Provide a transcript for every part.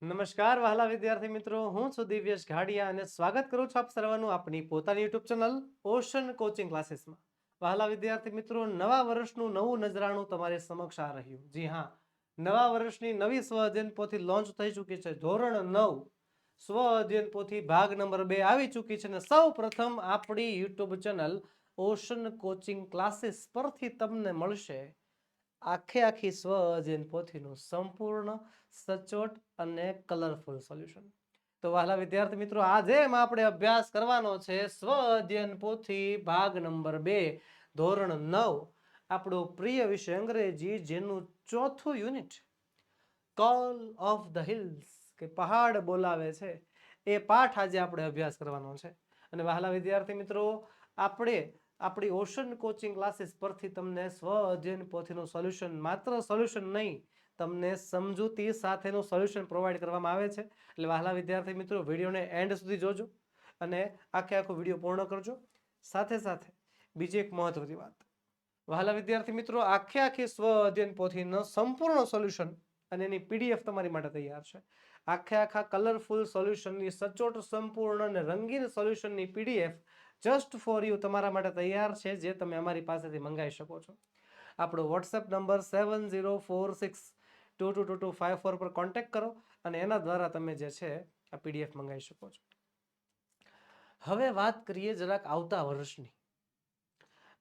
નમસ્કાર વહાલા વિદ્યાર્થી મિત્રો, હું છું દિવ્યેશ ઘાડિયા અને સ્વાગત કરું છું આપ સર્વનું આપણી પોતાની યુટ્યુબ ચેનલ ઓશન કોચિંગ ક્લાસીસમાં. વહાલા વિદ્યાર્થી મિત્રો, નવા વર્ષનું નવું નજરાણું તમારી સમક્ષ આ રહ્યું. જી હા, નવા વર્ષની નવી સ્વ અધ્યયન પોથી લોન્ચ થઈ ચૂકી છે. ધોરણ 9 સ્વ અધ્યયન પોથી ભાગ નંબર 2 આવી ચૂકી છે અને સૌ પ્રથમ આપણી YouTube channel ocean coaching classes પરથી તમને મળશે આખી સ્વ અધ્યયન પોથીનું સંપૂર્ણ સચોટ અને કલરફુલ સોલ્યુશન. તો વહાલા વિદ્યાર્થી મિત્રો, આજે આપણે અભ્યાસ કરવાનો છે સ્વ અધ્યયન પોથી ભાગ નંબર 2 ધોરણ 9 આપણો પ્રિય વિષય અંગ્રેજી, જેનું ચોથું unit call of the hills કે પહાડ બોલાવે છે, એ પાઠ આજે આપણે અભ્યાસ કરવાનો છે. અને વહાલા વિદ્યાર્થી મિત્રો, આપણે આપણી ઓશન કોચિંગ ક્લાસીસ પરથી તમને સ્વ અધ્યયન પોથીનું સોલ્યુશન, માત્ર સોલ્યુશન નહીં, તમને સમજૂતી સાથેનું સોલ્યુશન પ્રોવાઈડ કરવામાં આવે છે. એટલે વહાલા વિદ્યાર્થી મિત્રો, વિડીયોને એન્ડ સુધી જોજો અને આખો વિડીયો પૂર્ણ કરજો. સાથે સાથે બીજી એક મહત્વની વાત, વહાલા વિદ્યાર્થી મિત્રો, આખી સ્વ અધ્યયન પોથીનો સંપૂર્ણ સોલ્યુશન અને એની પીડીએફ તમારી માટે તૈયાર છે. આખા કલરફુલ સોલ્યુશનની સચોટ, સંપૂર્ણ અને રંગીન સોલ્યુશનની પીડીએફ જસ્ટ ફોર યુ તમારા માટે તૈયાર છે, જે તમે અમારી પાસેથી મંગાવી શકો છો. આપણો વોટ્સએપ નંબર 7046222254 પર કોન્ટેક્ટ કરો અને એના દ્વારા તમે જે છે આ પીડીએફ મંગાવી શકો છો. હવે વાત કરીએ જરાક આવતા વર્ષની.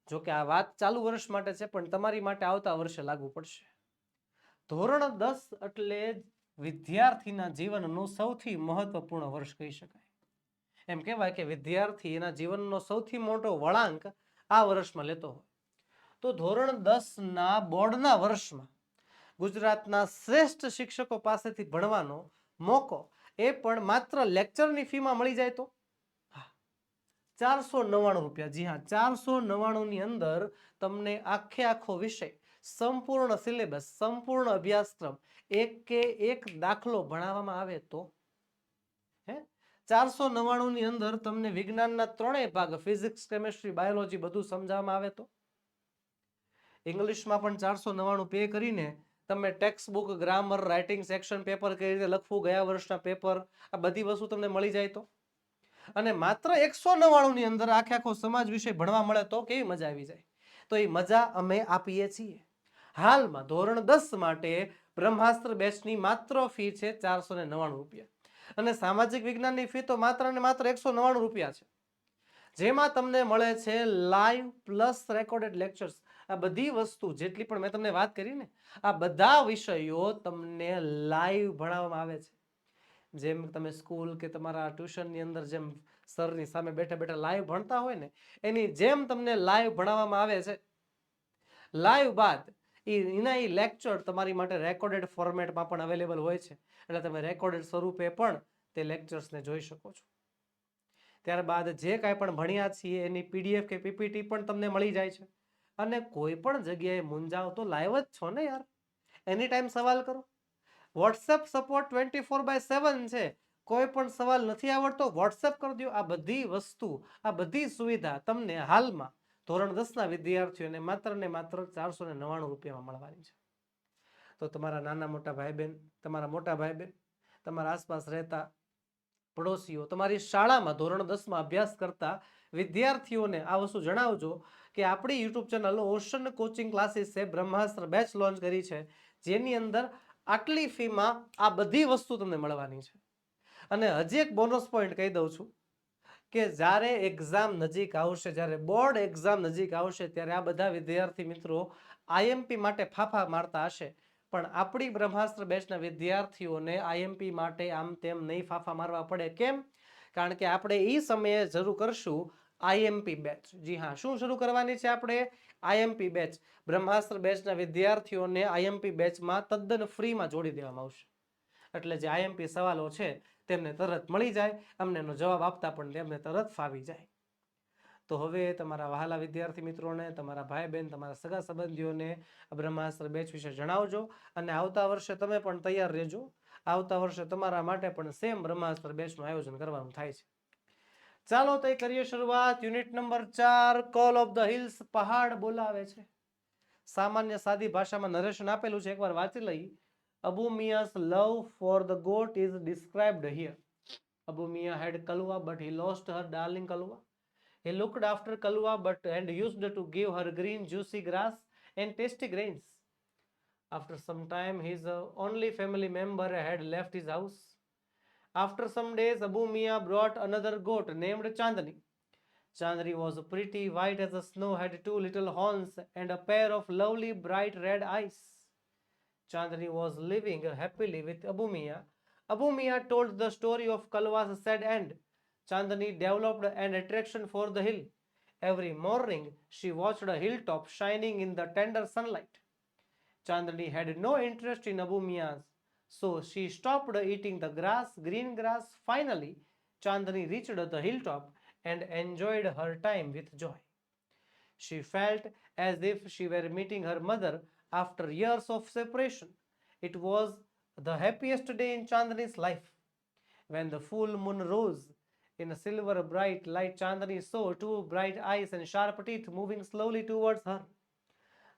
જો કે આ વાત ચાલુ વર્ષ માટે છે, પણ તમારી માટે આવતા વર્ષે લાગુ પડશે. ધોરણ 10 એટલે વિદ્યાર્થીના જીવનનું સૌથી મહત્વપૂર્ણ વર્ષ કહી શકાય. એમ કહેવાય કે વિદ્યાર્થી એના જીવનનો સૌથી મોટો વળાંક આ વર્ષમાં લેતો હોય. તો ધોરણ 10 ના બોર્ડના વર્ષમાં ગુજરાતના શ્રેષ્ઠ શિક્ષકો પાસેથી ભણવાનો મોકો, એ પણ માત્ર લેક્ચરની ફીમાં મળી જાય તો 499 રૂપિયા. જી હા, 499 ની અંદર તમને આખો વિષય, સંપૂર્ણ સિલેબસ, સંપૂર્ણ અભ્યાસક્રમ, એક દાખલો ભણાવવામાં આવે તો 499 ની અંદર તમને વિજ્ઞાનના ત્રણેય ભાગ, ફિઝિક્સ, કેમેસ્ટ્રી, બાયોલોજી બધું સમજાવવામાં આવે તો. ઇંગ્લિશમાં પણ 499 પે કરીને તમે text book, grammar, writing, section paper કઈ રીતે લખવું, ગયા વર્ષના પેપર, આ બધી વસ્તુ તમને મળી જાય તો. અને માત્ર 199 ની અંદર આખો સમાજ વિષય ભણવા મળે તો કેવી મજા આવી જાય. તો એ મજા અમે આપીએ છીએ. હાલમાં ધોરણ 10 માટે બ્રહ્માસ્ત્ર બેચની માત્ર ફી છે 499 રૂપિયા. અને સામાજિક વિજ્ઞાનની ફી તો માત્ર ને માત્ર 199 રૂપિયા છે, જેમાં તમને મળે છે લાઈવ પ્લસ રેકોર્ડેડ લેક્ચર્સ. આ બધી વસ્તુ જેટલી પણ મેં તમને વાત કરી ને, આ બધા વિષયો તમને લાઈવ ભણાવવામાં આવે છે. જેમ તમે સ્કૂલ કે તમારા ટ્યુશનની અંદર જેમ સરની સામે બેઠા બેઠા લાઈવ ભણતા હોય ને, એની જેમ તમને લાઈવ ભણાવવામાં આવે છે. લાઈવ બાદ એના લેક્ચર તમારી માટે રેકોર્ડેડ ફોર્મેટમાં પણ અવેલેબલ હોય છે, એટલે તમે રેકોર્ડેડ સ્વરૂપે પણ તે લેક્ચર્સને જોઈ શકો છો. ત્યારબાદ જે કાંઈ પણ ભણ્યા છીએ એની પીડીએફ કે પીપીટી પણ તમને મળી જાય છે. અને કોઈ પણ જગ્યાએ મૂંઝાવ તો લાઈવ જ છો ને યાર, એની ટાઈમ સવાલ કરો. વોટ્સએપ સપોર્ટ 24/7 છે. કોઈ પણ સવાલ નથી આવડતો, વોટ્સએપ કરી દો. આ બધી વસ્તુ, આ બધી સુવિધા તમને હાલમાં ધોરણ 10 ના વિદ્યાર્થીઓને માત્ર ને માત્ર 499 રૂપિયામાં મળવાની છે. તો તમારા નાના મોટા ભાઈ બહેન, તમારા મોટા ભાઈ બહેન, તમારા આસપાસ રહેતા પડોશીઓ, તમારી શાળામાં ધોરણ 10 માં અભ્યાસ કરતા વિદ્યાર્થીઓને આ વસ્તુ જણાવજો કે આપણી યુટ્યુબ ચેનલ ઓશન કોચિંગ ક્લાસીસે બ્રહ્માસ્ત્ર બેચ લોન્ચ કરી છે, જેની અંદર આટલી ફીમાં આ બધી વસ્તુ તમને મળવાની છે. અને હજી એક બોનસ પોઈન્ટ કહી દઉં છું કે જ્યારે એક્ઝામ નજીક આવશે, જ્યારે બોર્ડ એક્ઝામ નજીક આવશે, ત્યારે આ બધા વિદ્યાર્થી મિત્રો આઈએમપી માટે ફાફા મારતા હશે, પણ આપણી બ્રહ્માસ્ત્ર બેચના વિદ્યાર્થીઓને આઈએમપી માટે આમ તેમ નહીં ફાફા મારવા પડે. કેમ? કારણ કે આપણે એ સમયે શરૂ કરશું આઈએમપી બેચ. જી હા, શું શરૂ કરવાની છે આપણે? IMP batch. બ્રહ્માસ્ત્ર બેચના વિદ્યાર્થીઓને આઈએમપી બેચમાં તદ્દન ફ્રીમાં જોડી દેવામાં આવશે. એટલે જે આઈએમપી સવાલો છે તેમને તરત મળી જાય, અમને એનો જવાબ આપતા પણ તેમને તરત ફાવી જાય. તો હવે તમારા વહાલા વિદ્યાર્થી મિત્રોને, તમારા ભાઈ બહેન, તમારા સગા સંબંધીઓને બ્રહ્માસ્ત્ર બેચ વિશે જણાવજો. અને આવતા વર્ષે તમે પણ તૈયાર રહેજો. આવતા વર્ષે તમારા માટે પણ સેમ બ્રહ્માસ્ત્ર બેચનું આયોજન કરવાનું થાય છે. ચાલો તો કરીએ શરૂઆત. Unit number 4, call of the hills, પહાડ બોલાવે છે. સામાન્ય સાદી ભાષામાં નરેશન આપેલું છે, એકવાર વાંચી લઈ Abu Mia's love for the goat is described here. Abu Mia had Kalwa, but he lost her darling Kalwa. He looked after Kalwa, and used to give her green, juicy grass and tasty grains. After some time, his only family member had left his house. After some days, Abu Mia brought another goat named Chandni. Chandni was pretty white as the snow, had two little horns, and a pair of lovely bright red eyes. Chandni was living happily with Abu Mia. Abu Mia told the story of Kalwa's sad end. Chandni developed an attraction for the hill. Every morning, she watched a hilltop shining in the tender sunlight. Chandni had no interest in Abu Mia's, so she stopped eating the green grass. Finally, Chandni reached the hilltop and enjoyed her time with joy. She felt as if she were meeting her mother after years of separation. It was the happiest day in Chandani's life. When the full moon rose in a silver bright light, Chandani saw two bright eyes and sharp teeth moving slowly towards her.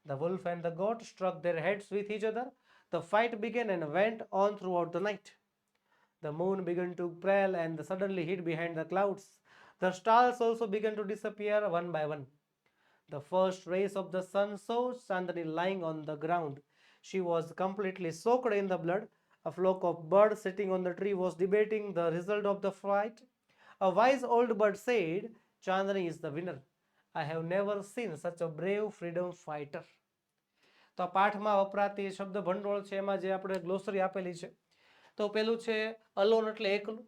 The wolf and the goat struck their heads with each other. The fight began and went on throughout the night. The moon began to pale and suddenly hid behind the clouds. The stars also began to disappear one by one. The first rays of the sun saw Chandani lying on the ground. She was completely soaked in the blood. A flock of birds sitting on the tree was debating the result of the fight. A wise old bird said, Chandani is the winner. I have never seen such a brave freedom fighter. તો આ પાઠમાં વપરાતી શબ્દ ભંડોળ છે એમાં જે આપણે ગ્લોસરી આપેલી છે તો પેલું છે અલોન એટલે એકલું,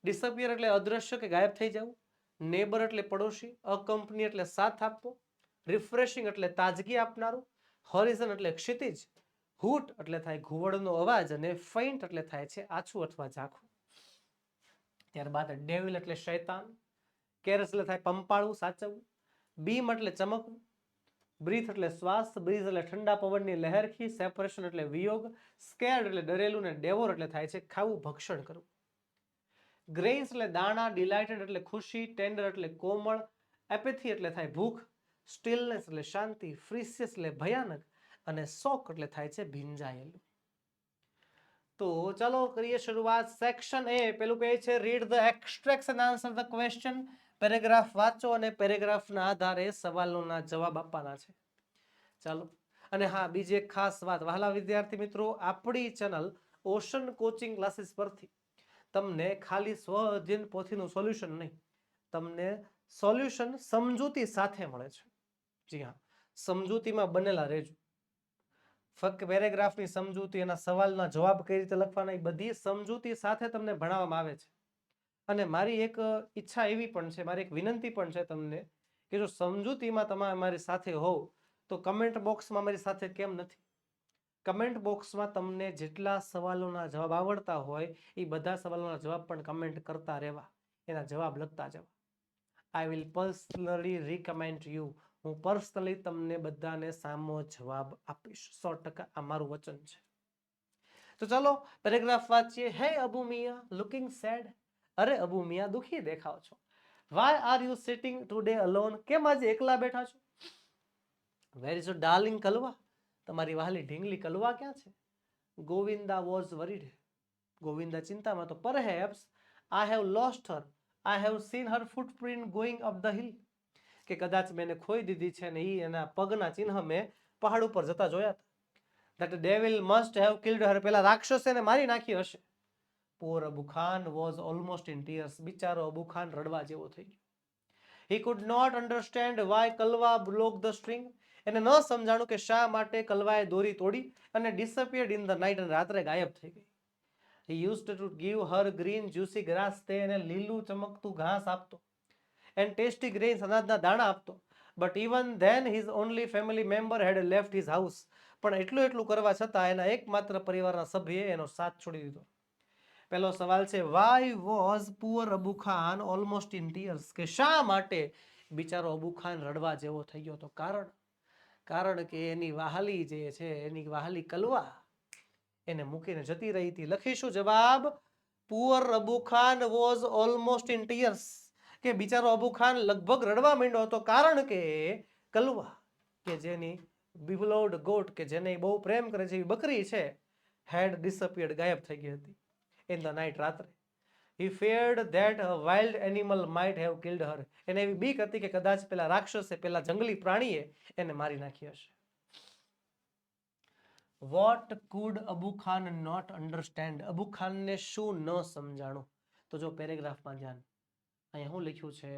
ડિસઅપિયર એટલે અદ્રશ્ય કે ગાયબ થઈ જવું, નેબર એટલે પડોશી, અકંપની એટલે સાથ આપવો, રિફ્રેશિંગ એટલે તાજગી આપનારું, હોરિઝન એટલે ક્ષિતિજ, હૂટ એટલે થાય ઘુવડનો અવાજ અને ફેઇન્ટ એટલે થાય છે આછું અથવા ઝાખું. ત્યારબાદ ડેવિલ એટલે શૈતાન, કેરસ એટલે થાય પંપાળું સાચવવું, બીમ એટલે ચમકવું, બ્રીથ એટલે શ્વાસ, બ્રીઝ એટલે ઠંડા પવનની લહેરખી, સેપરેશન એટલે વિયોગ, સ્કેર્ડ એટલે ડરેલું ને ડેવોર એટલે થાય છે ખાવું ભક્ષણ કરવું. ગ્રેઇન્સ એટલે દાણા, ડિલાઇટેડ એટલે ખુશી, ટેન્ડર એટલે કોમળ, એપેથી એટલે થાય ભૂખ, સ્ટીલનેસ એટલે શાંતિ, ફ્રીસિયસ એટલે ભયાનક અને શોક એટલે થાય છે ભીંજાયેલું. તો ચલો કરીએ શરૂઆત. સેક્શન એ પેલું કહે છે read the extracts and answer the question. Paragraph વાંચો અને પેરેગ્રાફના આધારે સવાલોના જવાબ આપવાના છે. ચાલો. અને હા, બીજી એક ખાસ વાત, વહાલા વિદ્યાર્થી મિત્રો, આપણી ચેનલ ઓશન કોચિંગ ક્લાસીસ પરથી તમને ખાલી સ્વ અધ્યયન પોથીનું સોલ્યુશન નહીં, તમને સોલ્યુશન સમજૂતી સાથે મળે છે. જી હા, સમજૂતીમાં બનેલા રહેજો. ફક્ત પેરેગ્રાફની સમજૂતી, એના સવાલના જવાબ કઈ રીતે લખવાના, એ બધી સમજૂતી સાથે તમને ભણાવવામાં આવે છે. અને મારી એક ઈચ્છા એવી પણ છે, મારી એક વિનંતી પણ છે તમને, કે જો સમજૂતીમાં તમે અમારી સાથે હોવ તો કમેન્ટ બોક્સમાં મારી સાથે કેમ નથી? કમેન્ટ બોક્સમાં તમને જેટલા સવાલોના જવાબ આવડતા હોય એ બધા સવાલોના જવાબ પણ કમેન્ટ કરતા રહેવા, એના જવાબ લખતા જવા. I will personally recommend you. હું પર્સનલી તમને બધાને સામો જવાબ આપીશ, 100%. આ મારું વચન છે. તો ચાલો પેરેગ્રાફ વાંચીએ. હે અબુ મિયા લુકિંગ સેડ. અરે અબુ મિયા, દુખી દેખાવ છો. Why are you sitting today alone. કેમ આજે એકલા બેઠા છો? Where is your darling Kalwa. તમારી વહાલી ઢીંગલી કલવા ક્યાં છે? Govinda was worried. ગોવિંદા ચિંતામાં તો. Perhaps I have lost her. I have seen Har footprint going up the hill. કે કદાચ મેં ખોઈ દીધી છે ને એના પગના ચિહ્ન મેં પહાડ ઉપર જતા જોયા હતા. That devil must have killed her. પેલા રાક્ષસે ને મારી નાખી હશે. Poor Abu Khan was almost in tears. બિચારો અબુ ખાન રડવા જેવો થઈ ગયો. He could not understand why Kalwa broke the string. એને ન સમજાણું કે શા માટે કલવાએ દોરી તોડી અને disappeared in the night, અને રાત્રે ગાયબ થઈ ગઈ. He used to give her green juicy grass. તે એને લીલું ચમકતું ઘાસ આપતો. And tasty grains, અનાજના દાણા આપતો. But even then his only family member had left his house. પણ એટલું કરવા છતાં એના એકમાત્ર પરિવારના સભ્યએ એનો સાથ છોડી દીધો. પહેલો સવાલ છે, why was poor Abu Khan almost in tears. કે શા માટે બિચારો અબુ ખાન રડવા જેવો થઈ ગયો હતો? કારણ કે એની વહાલી જે છે, એની વહાલી કલવા એને મૂકીને જતી રહી હતી. લખીશું જવાબ. Poor Abu Khan was almost in tears. કે બિચારો અબુ ખાન લગભગ રડવા માંડ્યો હતો, કારણ કે કલવા કે જેની બિવલોડ ગોટ, કે જેને બહુ પ્રેમ કરે છે, એવી બકરી છે, had disappeared, ગાયબ થઈ ગઈ હતી. In the night, રાત્રે. He feared that a wild animal might have killed her. એને એવી બીક હતી કે કદાચ પેલા રાક્ષસે, પેલા જંગલી પ્રાણીએ એને મારી નાખી હશે. What could Abu Khan not understand? Abu ખાનને શું ન સમજાણું? તો જો પેરેગ્રાફમાં ધ્યાન, અહીંયા શું લખ્યું છે?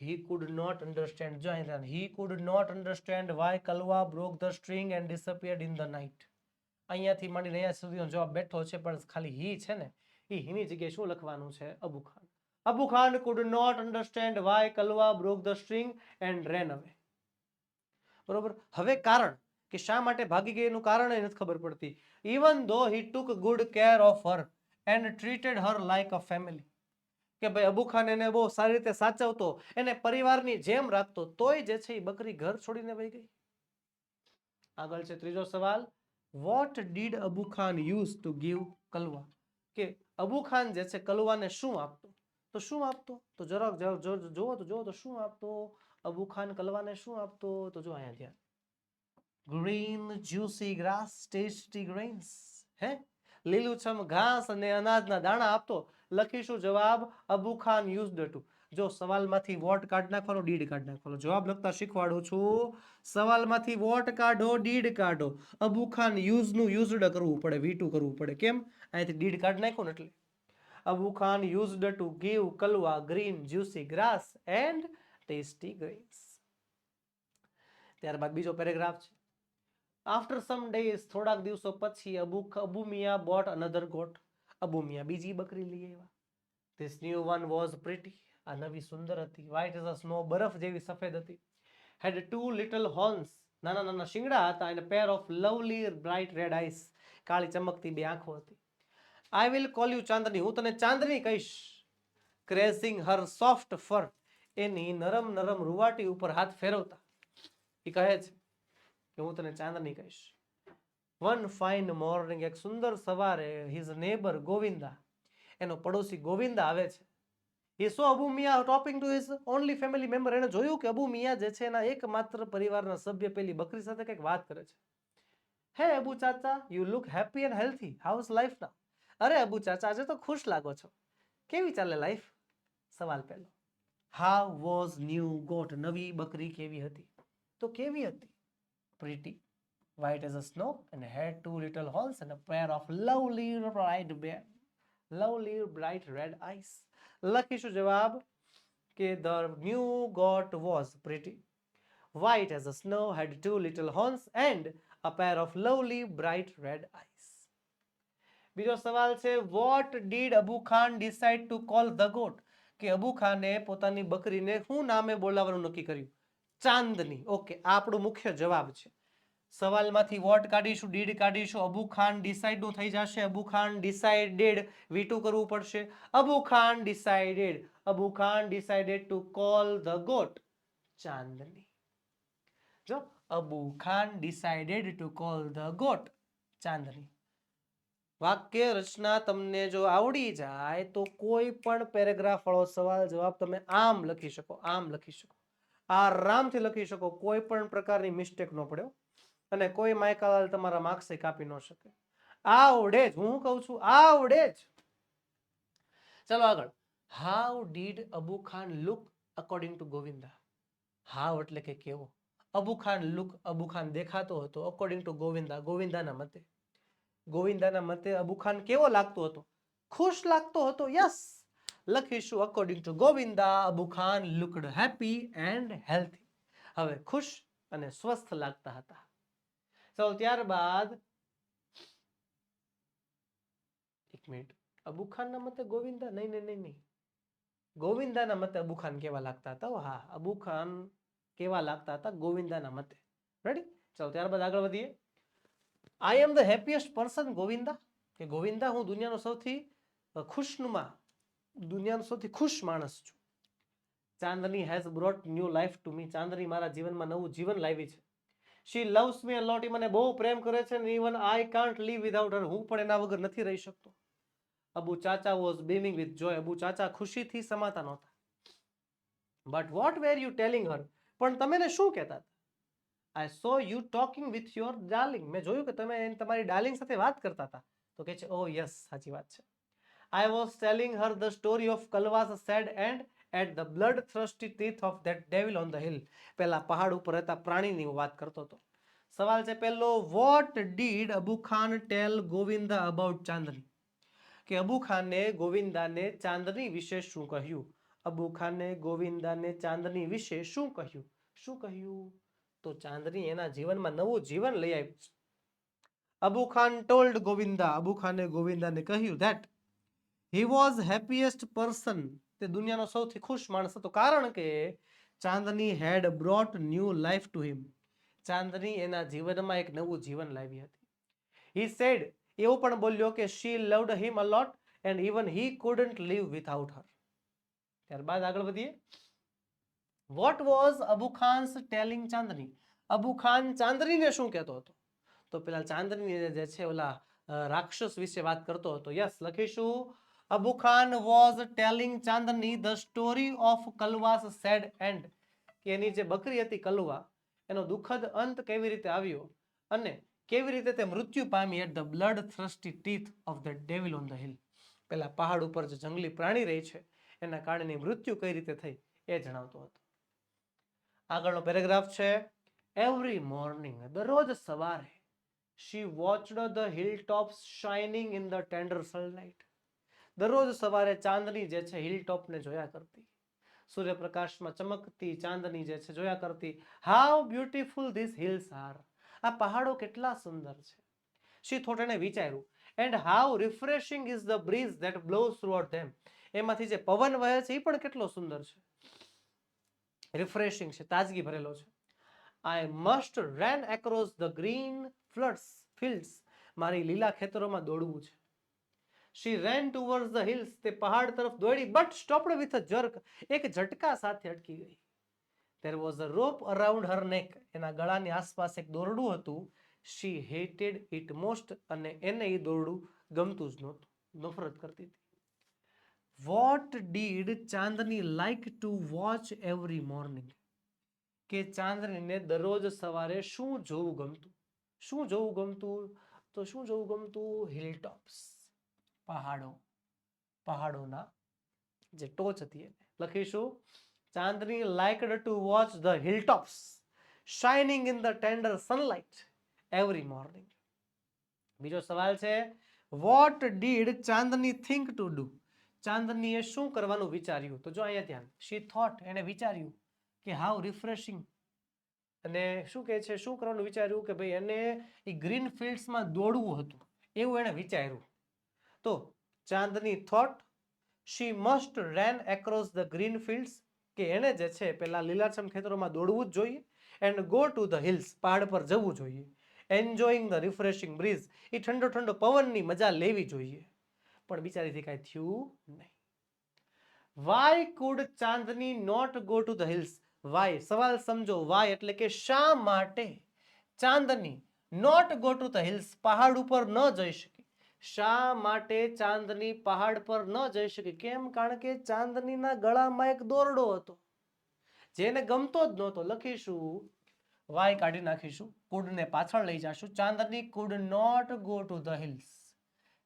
He could not understand. જો અહીં ધ્યાન, he could not understand why Kalwa broke the string and disappeared in the night. અહીંયાથી માંડીને અહીંયા સુધીનો જવાબ બેઠો છે, પણ ખાલી હી છે ને, એ હીની જગ્યાએ શું લખવાનું છે? Abu Khan. Abu Khan could not understand why Kalwa broke the string and ran away. બરોબર. હવે કારણ કે શા માટે ભાગી ગઈ એનું કારણ નથી ખબર પડતી. Even though he took good care of her and treated her like a family. કે ભાઈ અબુ ખાન એને બહુ સારી રીતે સાચવતો, એને પરિવારની જેમ રાખતો, તોય જે છે એ બકરી ઘર છોડીને વહી ગઈ. આગળ છે ત્રીજો સવાલ. What did Abu Khan use to give કલવા? કે અબુ ખાન જે છે કલવાને શું આપતો? તો શું આપતો? તો જરાક જોવો તો શું આપતો? અબુ ખાન કલવાને શું આપતો? તો જો અહીંયા ધ્યાન. Green juicy grass, tasty grains. હે, લીલુંછમ ઘાસ અને અનાજના દાણા આપતો. લખીશું જવાબ અબુ ખાન યુઝડ ટુ. જો સવાલમાંથી વોટ કાઢ નાખવાનો, ડીડ કાઢ નાખવાનો. જવાબ લખતા શીખવાડું છું. સવાલમાંથી વોટ કાઢો, ડીડ કાઢો. અબુ ખાન યુઝનું યુઝડ કરવું પડે, V2 કરવું પડે. કેમ? અહીંથી ડીડ કાઢ નાખ્યો ને એટલે. Abu Khan used to give Kalwa green juicy grass and tasty grains. ત્યારબાદ બીજો પેરેગ્રાફ છે. આફ્ટર સમ ડેઝ, થોડાક દિવસો પછી, Abu Miya bought another goat. Abu Miya બીજી બકરી લઈ આવ્યા. This new one was pretty. આ નવી સુંદર હતી. વ્હાઇટ એઝ અ સ્નો, બરફ જેવી સફેદ હતી. હેડ ટુ લિટલ હોર્ન્સ, નાના નાના શિંગડા હતા. And pair of lovely bright red eyes, કાળી ચમકતી બે આંખો હતી. I will call you Chandni, હું તને ચાંદની કહીશ. ક્રેઝિંગ હર સોફ્ટ ફર, એની નરમ નરમ રૂવાટી ઉપર હાથ ફેરવતા એ કહે છે કે હું તને ચાંદની કહીશ. વન ફાઇન મોર્નિંગ, એક સુંદર સવારે, હિઝ નેબર ગોવિંદા, એનો પડોશી ગોવિંદા આવે છે. He saw Abu Miya talking to his only family member. એને જોયું કે અબુ મિયા જે છે એના એકમાત્ર પરિવારના સભ્ય પેલી બકરી સાથે કંઈક વાત કરે છે. Hey Abu Chacha, you look happy and healthy, how is life now? અરે અબુ ચાચા, આજે તો ખુશ લાગો છો, કેવી ચાલે લાઈફ? સવાલ પહેલો. હાઉ વોઝ ન્યુ ગોટ, નવી બકરી કેવી હતી? તો કેવી હતી? Pretty, white as a snow, and had two little horns and a pair of lovely bright red eyes. લખીશું જવાબ કે the new goat was pretty, white as a snow, had two little horns and a pair of lovely bright red eyes. બીજો સવાલ છે. what did Abu Khan decide to call the goat? કે અબુ ખાને પોતાની બકરીને શું નામે બોલાવવાનું નક્કી કર્યું? ચાંદની. ઓકે, આ આપણો મુખ્ય જવાબ છે. સવાલમાંથી વોટ કાઢીશું, ડીડ કાઢીશું. અબુ ખાન ડિસાઇડ નું થઈ જશે. અબુ ખાન ડિસાઇડેડ, V2 કરવું પડશે. Abu Khan decided, Abu Khan decided to call the goat Chandni. જો Abu Khan decided to call the goat Chandni. વાક્ય રચના તમને જો આવડી જાય તો કોઈ પણ પેરેગ્રાફ વાળો સવાલ જવાબ તમે આમ લખી શકો, આમ લખી શકો, આરામથી લખી શકો. કોઈ પણ પ્રકારની મિસ્ટેક ન પડે અને કોઈ માયકાલાલ તમારા માર્ક્સ કાપી ન શકે. આવડે જ, હું કહું છું આવડે જ. ચલો આગળ. How did Abu Khan look according to Govinda? How એટલે કે કેવો. અબુ ખાન લુક, અબુ ખાન દેખાતો હતો. અકોર્ડિંગ ટુ ગોવિંદા, ગોવિંદાના મતે. ગોવિંદાના મતે અબુ ખાન કેવો લાગતો હતો? ખુશ લાગતો હતો. યસ, લખીશું according two Govinda Abu Khan looked happy and healthy. હવે ખુશ અને સ્વસ્થ લાગતા હતા. ચલો ત્યારબાદ એક મિનિટ. અબુ ખાનના મતે ગોવિંદા નહીં. ગોવિંદાના મતે અબુ ખાન કેવા લાગતા હતા? હા, અબુ ખાન કેવા લાગતા હતા ગોવિંદાના મતે. રેડી? ચલો ત્યારબાદ આગળ વધીએ. I am the happiest person Govinda, કે ગોવિંદા હું દુનિયાનો સૌથી ખુશનુમા, દુનિયાનો સૌથી ખુશ માણસ છું. Chandni has brought new life to me, Chandni મારા જીવનમાં નવું જીવન લાવી છે. શી લવ્સ મી અ લોટ, મને બહુ પ્રેમ કરે છે. Even I can't live without her, હું પણ એના વગર નથી રહી શકતો. Abu Chacha was beaming with joy, Abu Chacha ખુશીથી સમાતા નહોતા. But what were you telling her, પણ તમે શું કહેતા હતા? I saw you talking with your darling. મેં જોયું કે તમે તમારી ડાર્લિંગ સાથે વાત કરતા હતા. તો કહે છે ઓ યસ, સાચી વાત છે. I was telling her the story of Kalwa's sad end at the bloodthirsty teeth of that devil on the hill. પેલા પહાડ ઉપર રહેતા પ્રાણીની હું વાત કરતો હતો. સવાલ છે પહેલો, what did Abu Khan tell Govinda about ચાંદની? કે અબુ ખાને ગોવિંદાને ચાંદની વિશે શું કહ્યું? અબુ ખાને ગોવિંદાને ચાંદની વિશે શું કહ્યું? શું કહ્યું? તો ચાંદની એના જીવનમાં નવું જીવન લઈ આવ્યું છે. અબુ ખાન ટોલ્ડ ગોવિંદા, અબુ ખાને ગોવિંદાને કહ્યું that he was happiest person, તે દુનિયાનો સૌથી ખુશ માણસ હતો, કારણ કે ચાંદની had brought new life to him. ચાંદની એના જીવનમાં એક નવું જીવન લાવી હતી. he said, એવું પણ બોલ્યો કે she loved him a lot and even he couldn't live without her. ત્યારબાદ આગળ વધીએ. what was Abu Khan telling ચાંદની? અબુ ખાન ચાંદનીને શું કહેતો હતો? તો પેલા ચાંદની જે છે ઓલા રાક્ષસ વિશે વાત કરતો હતો. યસ, લખીશું Abu Khan was telling Chandni the story of કલવાસ sad end. કે એની જે બકરી હતી કલવા, એનો દુઃખદ અંત કેવી રીતે આવ્યો અને કેવી રીતે તે મૃત્યુ પામી at the bloodthirsty teeth of the devil on the hill. પેલા પહાડ ઉપર જે જંગલી પ્રાણી રહી છે એના કારણે મૃત્યુ કઈ રીતે થઈ એ જણાવતો હતો. આગળનો પેરેગ્રાફ છે, every morning, દરરોજ સવારે, she watched the hilltops shining in the tender sunlight. દરરોજ સવારે ચાંદની જે છે હિલટોપને જોયા કરતી, સૂર્યપ્રકાશમાં ચમકતી ચાંદની જે છે જોયા કરતી. how beautiful these hills are. આ પહાડો કેટલા સુંદર છે. she thought, એને વિચાર્યું. and how refreshing is the breeze that blows throughout them. એમાંથી જે પવન વહે છે એ પણ કેટલો સુંદર છે, રિફ્રેશિંગ છે, તાજગી ભરેલો છે. I must run across the green fields. મારી લીલા ખેતરોમાં દોડવું છે. she ran towards the hills. તે પહાડ તરફ દોડી, but stopped with a jerk. એક ઝટકા સાથે અટકી ગઈ. there was a rope around her neck. એના ગળાની આસપાસ એક દોરડું હતું. she hated it most. અને એને એ દોરડું ગમતું જ નહોતું, નફરત કરતી હતી. what did Chandni like to watch every morning? કે ચાંદનીને દરરોજ સવારે શું જોવું ગમતું? શું જોવું ગમતું? તો શું જોવું ગમતું? હિલ ટોપ્સ, પહાડો, પહાડોના જે ટોચ હતી એને. લખીશું ચાંદની liked to watch the hilltops shining in the tender sunlight every morning. બીજો સવાલ છે, what did Chandni think to do? ચાંદનીએ શું કરવાનું વિચાર્યું? તો જો અહીંયા ધ્યાન, she thought, એને વિચાર્યું કે how refreshing, અને શું કહે છે, શું કરવાનું વિચાર્યું કે ભાઈ એને એ ગ્રીન ફિલ્ડ્સમાં દોડવું હતું, એવું એને વિચાર્યું. તો ચાંદની thought she must run across the green fields, કે એને જે છે પેલા લીલાછમ ખેતરોમાં દોડવું જ જોઈએ, and go to the hills, પહાડ પર જવું જોઈએ, enjoying the refreshing breeze, એ ઠંડો ઠંડો પવનની મજા લેવી જોઈએ. પણ બિચારીથી કાંઈ થયું નહીં. why could Chandni not go to the hills? why, સવાલ સમજો. why એટલે કે શા માટે ચાંદની not go to the hills, પહાડ ઉપર ન જઈ શકી? શા માટે ચાંદની પહાડ પર ન જઈ શકી? કેમ? કારણ કે ચાંદનીના ગળામાં એક દોરડો હતો જેને ગમતો જ નહોતો. લખીશું વાય કાઢી નાખીશું, could ને પાછળ લઈ જાશું. Chandni could not go to the hills.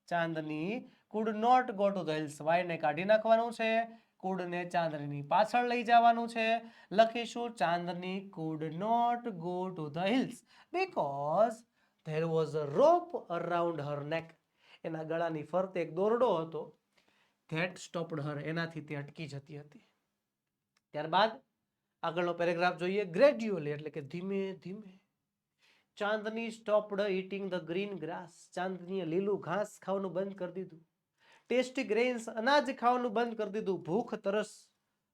Chandni could not go to the hills. Y ને કાઢી નાખવાનું છે, could ને ચાંદની પાછળ લઈ જવાનું છે. લખીશું ચાંદની could not go to the hills because there was a rope around her neck. એના ગળાની ફરતે એક દોરડો હતો. that stopped her, એનાથી તે અટકી જતી હતી. ત્યારબાદ આગળનો પેરેગ્રાફ જોઈએ. ગ્રેડ્યુઅલી એટલે કે ધીમે ધીમે. Chandni stopped eating the green grass. ચાંદનીએ લીલું ઘાસ ખાવાનું બંધ કરી દીધું. ટેસ્ટી ગ્રેન્સ, અનાજ ખાવાનું બંધ કરી દીધું.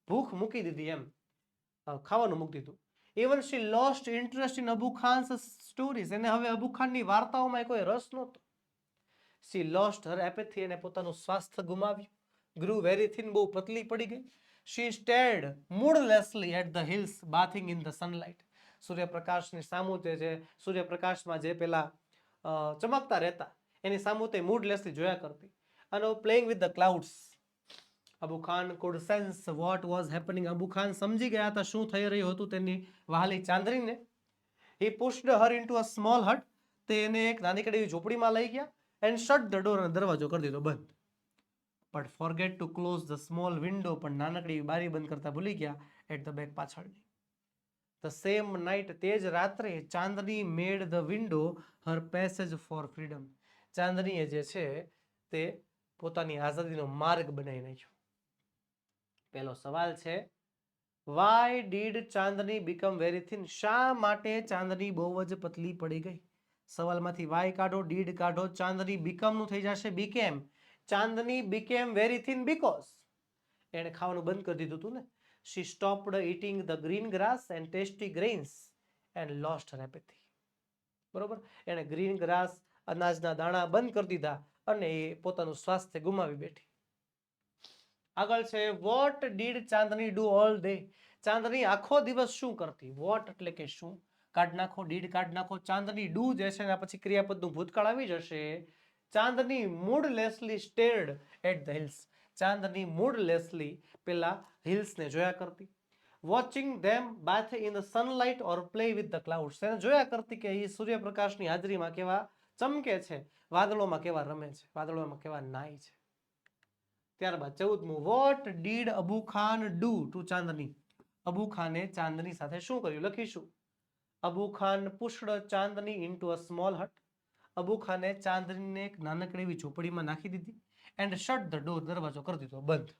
ભૂખ મૂકી દીધી, એમ ખાવાનું મૂકી દીધું. Even she lost interest in Abu Khan's stories. એને હવે અબુ ખાનની વાર્તાઓમાં કોઈ રસ નહોતો. શી લોસ્ટ હર એપેથી, એને પોતાનું સ્વાસ્થ્ય ગુમાવ્યું. ગ્રુ વેરી થિન, બહુ પતલી પડી ગઈ. She stared moodlessly at the hills bathing in the sunlight. સૂર્યપ્રકાશની સામું તે જે સૂર્યપ્રકાશમાં જે પેલા ચમકતા રહેતા એની સામું તે મૂડલેસલી જોયા કરતી. અને playing with the clouds. Abu Khan could sense what was happening. Abu Khan સમજી ગયા હતા શું થઈ રહ્યું હતું તેની વહાલી ચાંદનીને. હી pushed her into a small હટ, તે એને એક નાનકડી એવી ઝૂંપડીમાં લઈ ગયા. એન્ડ શટ ધ ડોર, અને દરવાજો કરી દીધો બંધ. But forget to close the small window, પણ નાનકડી એવી બારી બંધ કરતા ભૂલી ગયા. એટ ધ બેક, પાછળની. ધ સેમ નાઇટ, તે જ રાત્રે, Chandni made the window her passage for freedom. ચાંદનીએ જે છે તે પોતાની આઝાદીનો માર્ગ બનાવી નાખ્યો. પહેલો સવાલ છે, why did Chandni become very thin? શા માટે ચાંદની બહુ જ પતલી પડી ગઈ? સવાલમાંથી વાય કાઢો, ડીડ કાઢો, ચાંદની બીકમ નું થઈ જશે became. Chandni became very thin because એને ખાવાનું બંધ કરી દીધું હતું ને. She stopped eating the green grass and tasty grains and lost her apathy. બરોબર, એને ગ્રીન ગ્રાસ, અનાજના દાણા બંધ કરી દીધા અને એ પોતાનું સ્વાસ્થ્ય ગુમાવી બેઠી. આગળ છે, what did Chandni do all day? Chandni આખો દિવસ શું કરતી? વોટ એટલે કે શું, કાઢ નાખો, ડીડ કાઢ નાખો. ચાંદની ડુ જે છે ને પછી ક્રિયાપદનું ભૂતકાળ આવી જશે. ચાંદની મૂડલેસલી સ્ટેર્ડ એટ ધ હિલ્સ. ચાંદની મૂડલેસલી પેલા હિલ્સને જોયા કરતી. Watching them bath in the sunlight or play with the clouds. એને જોયા કરતી કે એ સૂર્યપ્રકાશની હાજરીમાં કેવા ચમકે છે, વાદળોમાં કેવા રમે છે, વાદળોમાં કેવા નાય છે. ત્યારબાદ 14મું, what did Abu Khan do to Chandni? Abu ખાને ચાંદની સાથે શું કર્યું? લખીશું, Abu Khan pushed Chandni into a small hut. Abu ખાને ચાંદનીને એક નાનકડી એવી ઝૂંપડીમાં નાખી દીધી. એન્ડ શટ ધ ડોર, દરવાજો કરી દીધો બંધ.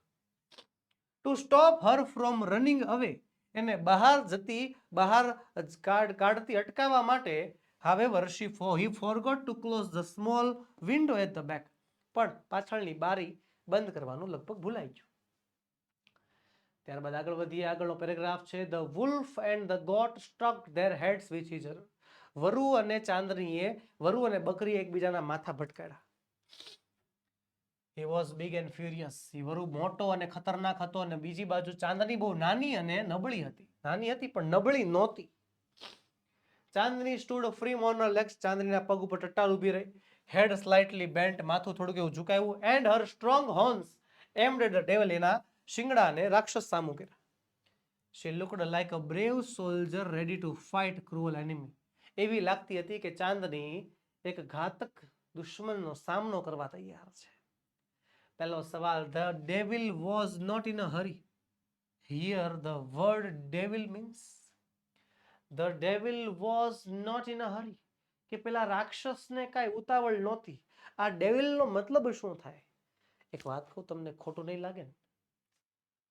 To stop her from running away, એને બહાર જતી, બહાર કાઢતી અટકાવવા માટે. However he forgot to close the small window at the back, પણ પાછળની બારી બંધ કરવાનું લગભગ ભૂલાઈ ગયું. ત્યારબાદ આગળ વધીએ. આગળનો પેરેગ્રાફ છે, the wolf and the goat struck their heads with each other. વરુ અને ચાંદનીએ, વરુ અને બકરીએ એકબીજાના માથા ભટકાડ્યા. He was big and furious. એ વરુ મોટો અને ખતરનાક હતો, અને બીજી બાજુ ચાંદની બહુ નાની અને નબળી હતી. નાની હતી પણ નબળી નહોતી. Chandni stood free on her legs. ચાંદનીના પગ ઉપર ટટ્ટાર ઊભી રહી. હેડ સ્લાઇટલી બેન્ટ, માથું થોડુંક એવું ઝુકાવ્યું. And her strong horns aimed at the devil, એના શિંગડાને રાક્ષસ સામું કર્યા. She looked like a brave soldier ready to fight cruel enemy. એવી લાગતી હતી કે ચાંદની એક ઘાતક દુશ્મનનો સામનો કરવા તૈયાર છે. પહેલો સવાલ, the devil was not in a hurry. Here the word devil means, the devil was not in a hurry, કે પેલા રાક્ષસને કાંઈ ઉતાવળ નહોતી. આ ડેવિલનો મતલબ શું થાય? એક વાત કહું તમને, ખોટું નહીં લાગે ને,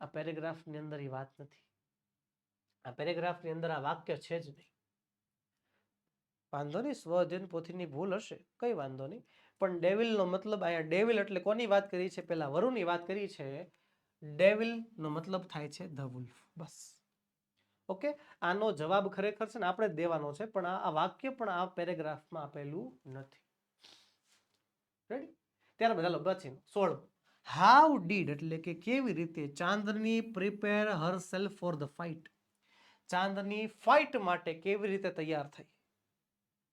આ પેરેગ્રાફની અંદર એ વાત નથી. આ પેરેગ્રાફની અંદર આ વાક્ય છે જ નહીં. વાંધો નહીં, સ્વઅધ્યયન પોથીની ભૂલ હશે, કઈ વાંધો નહીં. પણ ડેવિલનો મતલબ, અહીંયા ડેવિલ એટલે કોની વાત કરી છે? પેલા વરુની વાત કરી છે. ડેવિલનો મતલબ થાય છે ધ વુલ્ફ. Bus, okay. આનો જવાબ ખરેખર છે ને આપણે જ દેવાનો છે, પણ આ વાક્ય પણ આ પેરેગ્રાફમાં આપેલું નથી. રેડી? ત્યારબાદ ચાલો પછી 16. હાઉ ડીડ એટલે કે કેવી રીતે Chandni prepare herself for the fight. Chandni fight માટે કેવી રીતે તૈયાર થઈ?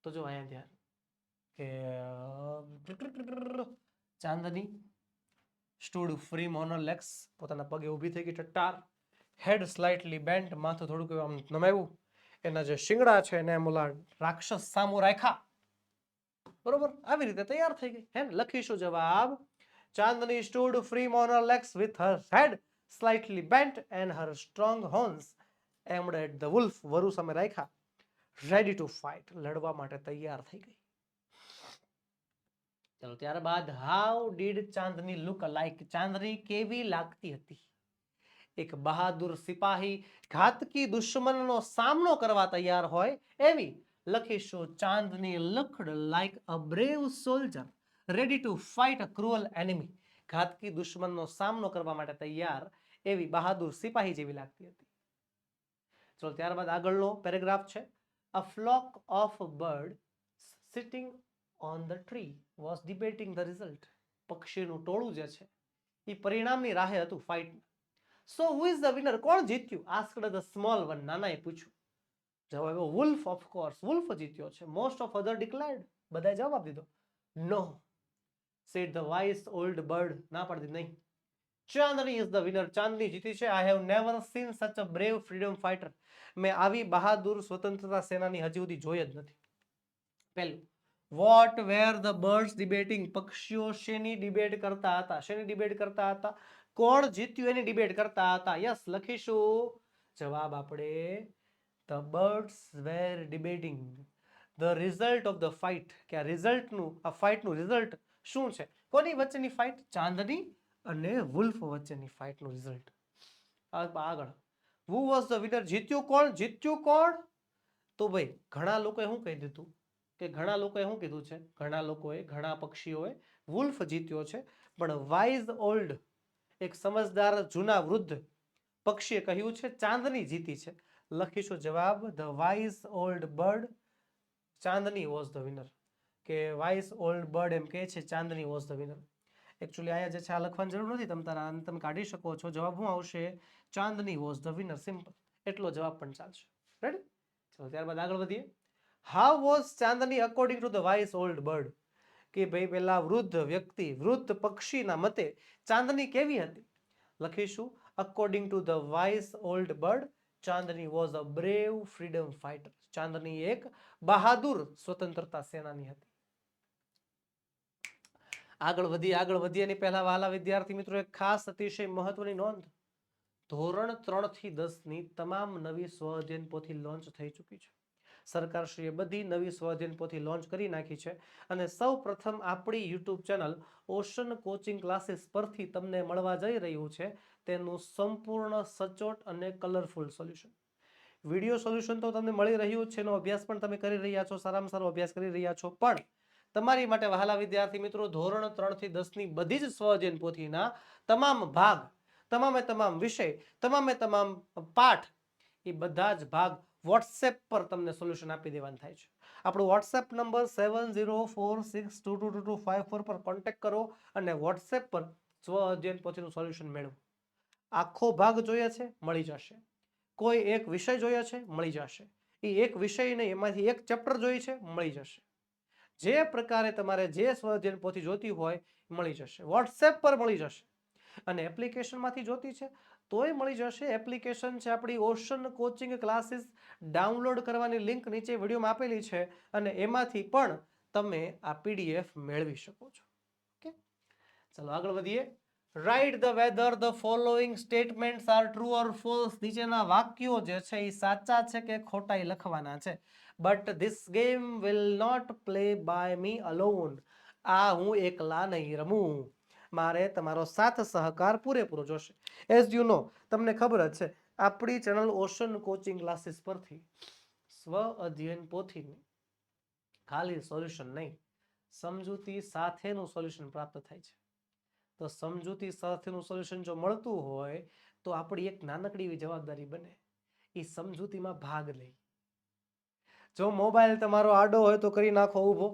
તો જો અહીંયા ધ્યાન કે Chandni stood free on her legs, પોતાના પગે ઊભી થઈ ગઈ ટટ્ટાર. હેડ સ્લાઇટલી બેન્ટ, માથું થોડુંક આમ નમાવ્યું. એના જે શિંગડા છે એને ઓલા રાક્ષસ સામું રાખ્યા. બરોબર, આવી રીતે તૈયાર થઈ ગઈ. હે, લખીશું જવાબ, Chandni stood free on her legs with her head slightly bent and her strong horns aimed at the wolf. વરુ સામે રાખ્યા, રેડી ટુ ફાઇટ, લડવા માટે તૈયાર થઈ ગઈ. ચલો ત્યારબાદ, how did Chandni look like? Chandni કેવી લાગતી હતી? એક બહાદુર સિપાહી, ઘાતકી દુશ્મનનો સામનો કરવા તૈયાર હોય એવી. લખીશું, Chandni looked like a brave soldier ready to fight a cruel enemy. ઘાતકી દુશ્મનનો સામનો કરવા માટે તૈયાર એવી બહાદુર સિપાહી જેવી લાગતી હતી. ચલો ત્યારબાદ આગળનો પેરેગ્રાફ છે, a flock of bird sitting on the tree was debating the result. પક્ષીનું ટોળું જે છે એ પરિણામની રાહે હતું, fight. So who is the winner? કોણ જીત્યું? Asked the small one. નાનાએ પૂછ્યું. જવાબ આવ્યો, વુલ્ફ, ઓફ કોર્સ, વુલ્ફ જીત્યો છે. Most of other declared. બધાએ જવાબ દીધો. No, said the wise old bird. ના પાડી નહીં. Chandni is the winner. Chandni જીતી છે. આઈ હેવ નેવર સીન સચ અ બ્રેવ ફ્રીડમ ફાઇટર. મેં આવી બહાદુર સ્વતંત્રતા સેનાની હજી સુધી જોઈ જ નથી. પહેલું, what were the birds debating. પક્ષીઓ શેની ડિબેટ કરતા હતા? શેની ડિબેટ કરતા હતા? કોણ જીત્યું એની ડિબેટ કરતા હતા. યસ, લખીશું જવાબ આપણે the birds were debating the result of the fight. કે આ રિઝલ્ટનું, આ ફાઇટનું રિઝલ્ટ શું છે? કોની વચ્ચેની ફાઇટ? ચાંદની અને વુલ્ફ વચ્ચેની ફાઇટનું રિઝલ્ટ. આગળ, હુ વોઝ ધ વિનર. જીત્યું કોણ? જીત્યું કોણ? તો ભાઈ ઘણા લોકોએ શું કહી દીધું કે ઘણા લોકોએ શું કીધું છે? ઘણા લોકોએ, ઘણા પક્ષીઓએ વુલ્ફ જીત્યો છે, પણ વાઇઝ ઓલ્ડ, એક સમજદાર જૂના વૃદ્ધ પક્ષીએ કહ્યું છે ચાંદની જીતી છે. લખીશું જવાબ the wise old bird, Chandni was the winner. કે વાઇઝ ઓલ્ડ બર્ડ એમ કહે છે ચાંદની વોઝ ધ વિનર. એકચ્યુઅલી અહીંયા જે છે આ લખવાની જરૂર નથી, તમે કાઢી શકો છો. જવાબ શું આવશે? ચાંદની વોઝ ધ વિનર. સિમ્પલ, એટલો જવાબ પણ ચાલશે. રેડી? ચલો ત્યારબાદ આગળ વધીએ. How was Chandni according to the wise old bird. કે ભાઈ પેલા વૃદ્ધ વ્યક્તિ, વૃદ્ધ પક્ષીના મતે ચાંદની કેવી હતી? લખીશું according to the wise old bird, Chandni was a brave freedom fighter. Chandni એક બહાદુર સ્વતંત્રતા સેનાની હતી. આગળ વધીએ એની પહેલા વાલા વિદ્યાર્થી મિત્રો એક ખાસ અતિશય મહત્વની નોંધ. ધોરણ 3 થી 10 ની તમામ નવી સ્વ-અધ્યયન પોથી લોન્ચ થઈ ચૂકી છે. સરકારશ્રીએ બધી નવી સ્વ-અધ્યયન પોથી લોન્ચ કરી નાખી છે અને સૌ પ્રથમ આપણી YouTube channel ocean coaching classes પરથી તમને મળવા જઈ રહ્યું છે તેનું સંપૂર્ણ સચોટ અને કલરફુલ સોલ્યુશન. વિડીયો સોલ્યુશન તો તમને મળી રહ્યું છે, એનો અભ્યાસ પણ તમે કરી રહ્યા છો, સારામાં સારો અભ્યાસ કરી રહ્યા છો, પણ તમારી માટે વહાલા વિદ્યાર્થી મિત્રો ધોરણ 3 થી 10 ની બધી જ સ્વ-અધ્યયન પોથીના તમામ ભાગ, તમામે તમામ વિષય, તમામે તમામ પાઠ, એ બધા જ ભાગ વોટ્સએપ પર તમને સોલ્યુશન આપી દેવાનું થાય છે. આપણો વોટ્સએપ નંબર 7046222254 પર કોન્ટેક્ટ કરો અને વોટ્સએપ પર સ્વ-અધ્યયન પોથીનું સોલ્યુશન મેળવો. આખો ભાગ જોઈએ છે, મળી જશે. કોઈ એક વિષય જોઈએ છે, મળી જશે. એ એક વિષય નહીં, એમાંથી એક ચેપ્ટર જોઈએ છે, મળી જશે. જે પ્રકારે તમારે જે સ્વ-અધ્યયન પોથી જોતી હોય મળી જશે. વોટ્સએપ પર મળી જશે. અને એપ્લિકેશનમાંથી જોતી છે તોય મળી જશે. એપ્લિકેશન છે આપણી ઓશન કોચિંગ ક્લાસીસ. ડાઉનલોડ કરવાની લિંક નીચે વિડીયોમાં આપેલી છે અને એમાંથી પણ તમે આ પીડીએફ મેળવી શકો છો. ઓકે, ચલો આગળ વધીએ. Write the whether the following statements are true or false. નીચેના વાક્યો જે છે એ સાચા છે કે ખોટા એ લખવાના છે. But this game will not play by me alone. આ હું એકલા નહીં રમું, મારે તમારો સાથ સહકાર પૂરેપૂરો જોશે. એઝ યુ નો, તમને ખબર જ છે આપણી ચેનલ ઓશન કોચિંગ ક્લાસીસ પરથી સ્વ અધ્યયન પોથીનું ખાલી સોલ્યુશન નહીં, સમજૂતી સાથેનું સોલ્યુશન પ્રાપ્ત થાય છે. તો સમજૂતી સાથેનું સોલ્યુશન જો મળતું હોય તો આપણી એક નાનકડી એવી જવાબદારી બને, એ સમજૂતીમાં ભાગ લઈ. જો મોબાઈલ તમારો આડો હોય તો કરી નાખો ઊભો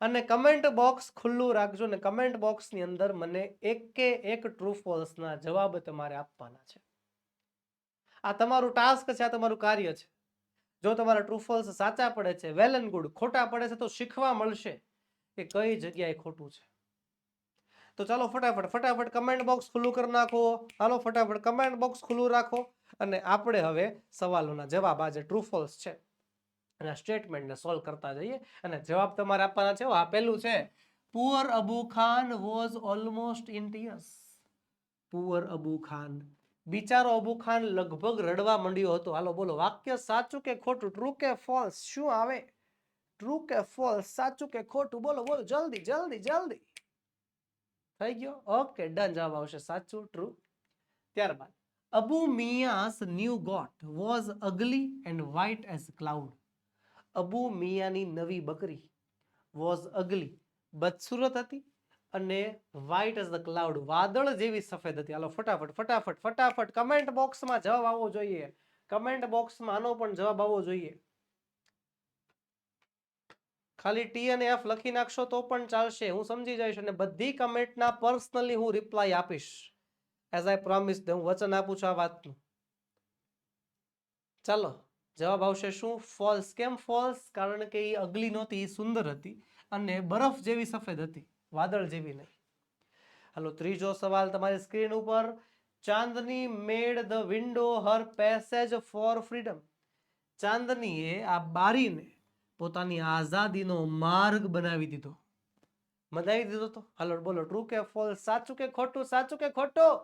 અને કમેન્ટ બોક્સ ખુલ્લું રાખજો ને કમેન્ટ બોક્સની અંદર મને એક ટ્રુ ફોલ્સના જવાબ તમારે આપવાના છે. આ તમારું ટાસ્ક છે, આ તમારું કાર્ય છે. જો તમારા ટ્રુ ફોલ્સ સાચા પડે છે વેલ એન્ડ ગુડ, ખોટા પડે છે તો શીખવા મળશે કે કઈ જગ્યાએ ખોટું છે. તો ચાલો ફટાફટ કમેન્ટ બોક્સ ખુલ્લું કરી નાખો. હાલો ફટાફટ કમેન્ટ બોક્સ ખુલ્લું રાખો અને આપણે હવે સવાલોના જવાબ આજે ટ્રુ ફોલ્સ છે અને સ્ટેટમેન્ટને સોલ્વ કરતા જઈએ અને જવાબ તમારે આપવાના છે. આ પહેલું છે, poor Abu Khan was almost in tears. Poor Abu Khan, બિચારો અબુ ખાન લગભગ રડવા માંડ્યો હતો. હાલો બોલો, વાક્ય સાચું કે ખોટું, ટ્રુ કે ફોલ્સ? શું આવે? ટ્રુ કે ફોલ્સ, સાચું કે ખોટું? બોલો બોલો, જલ્દી જલ્દી જલ્દી. થઈ ગયો? ઓકે ડન, જવાબ આવશે સાચું, ટ્રુ. ત્યારબાદ Abu Miya's new goat was ugly and white as cloud. Abu મિયાની નવી બકરી વોઝ અગલી, બદસુરત હતી અને વ્હાઇટ એઝ ધ ક્લાઉડ, વાદળ જેવી સફેદ હતી. હાલો ફટાફટ કમેન્ટ બોક્સમાં જવાબ આવવો જોઈએ. કમેન્ટ બોક્સમાં આનો પણ જવાબ આવવો જોઈએ. ખાલી ટી અને એફ લખી નાખશો તો પણ ચાલશે, હું સમજી જઈશ અને બધી કમેન્ટના પર્સનલી હું રિપ્લાય આપીશ. એઝ આઈ પ્રોમિસ, હું વચન આપું છું આ વાતનું. ચાલો જવાબ આવશે શું? ફોલ્સ. કેમ ફોલ્સ? કારણ કે એ અગલી નહોતી, એ સુંદર હતી અને બરફ જેવી સફેદ હતી, વાદળ જેવી નહીં. હાલો ત્રીજો સવાલ તમારી સ્ક્રીન ઉપર. Chandni made the window her passage for freedom. ચાંદનીએ આ બારીને પોતાની આઝાદીનો માર્ગ બનાવી દીધો. બનાવી દીધો તો હાલો બોલો ટ્રુ કે ફોલ્સ, સાચું કે ખોટું, સાચું કે ખોટું?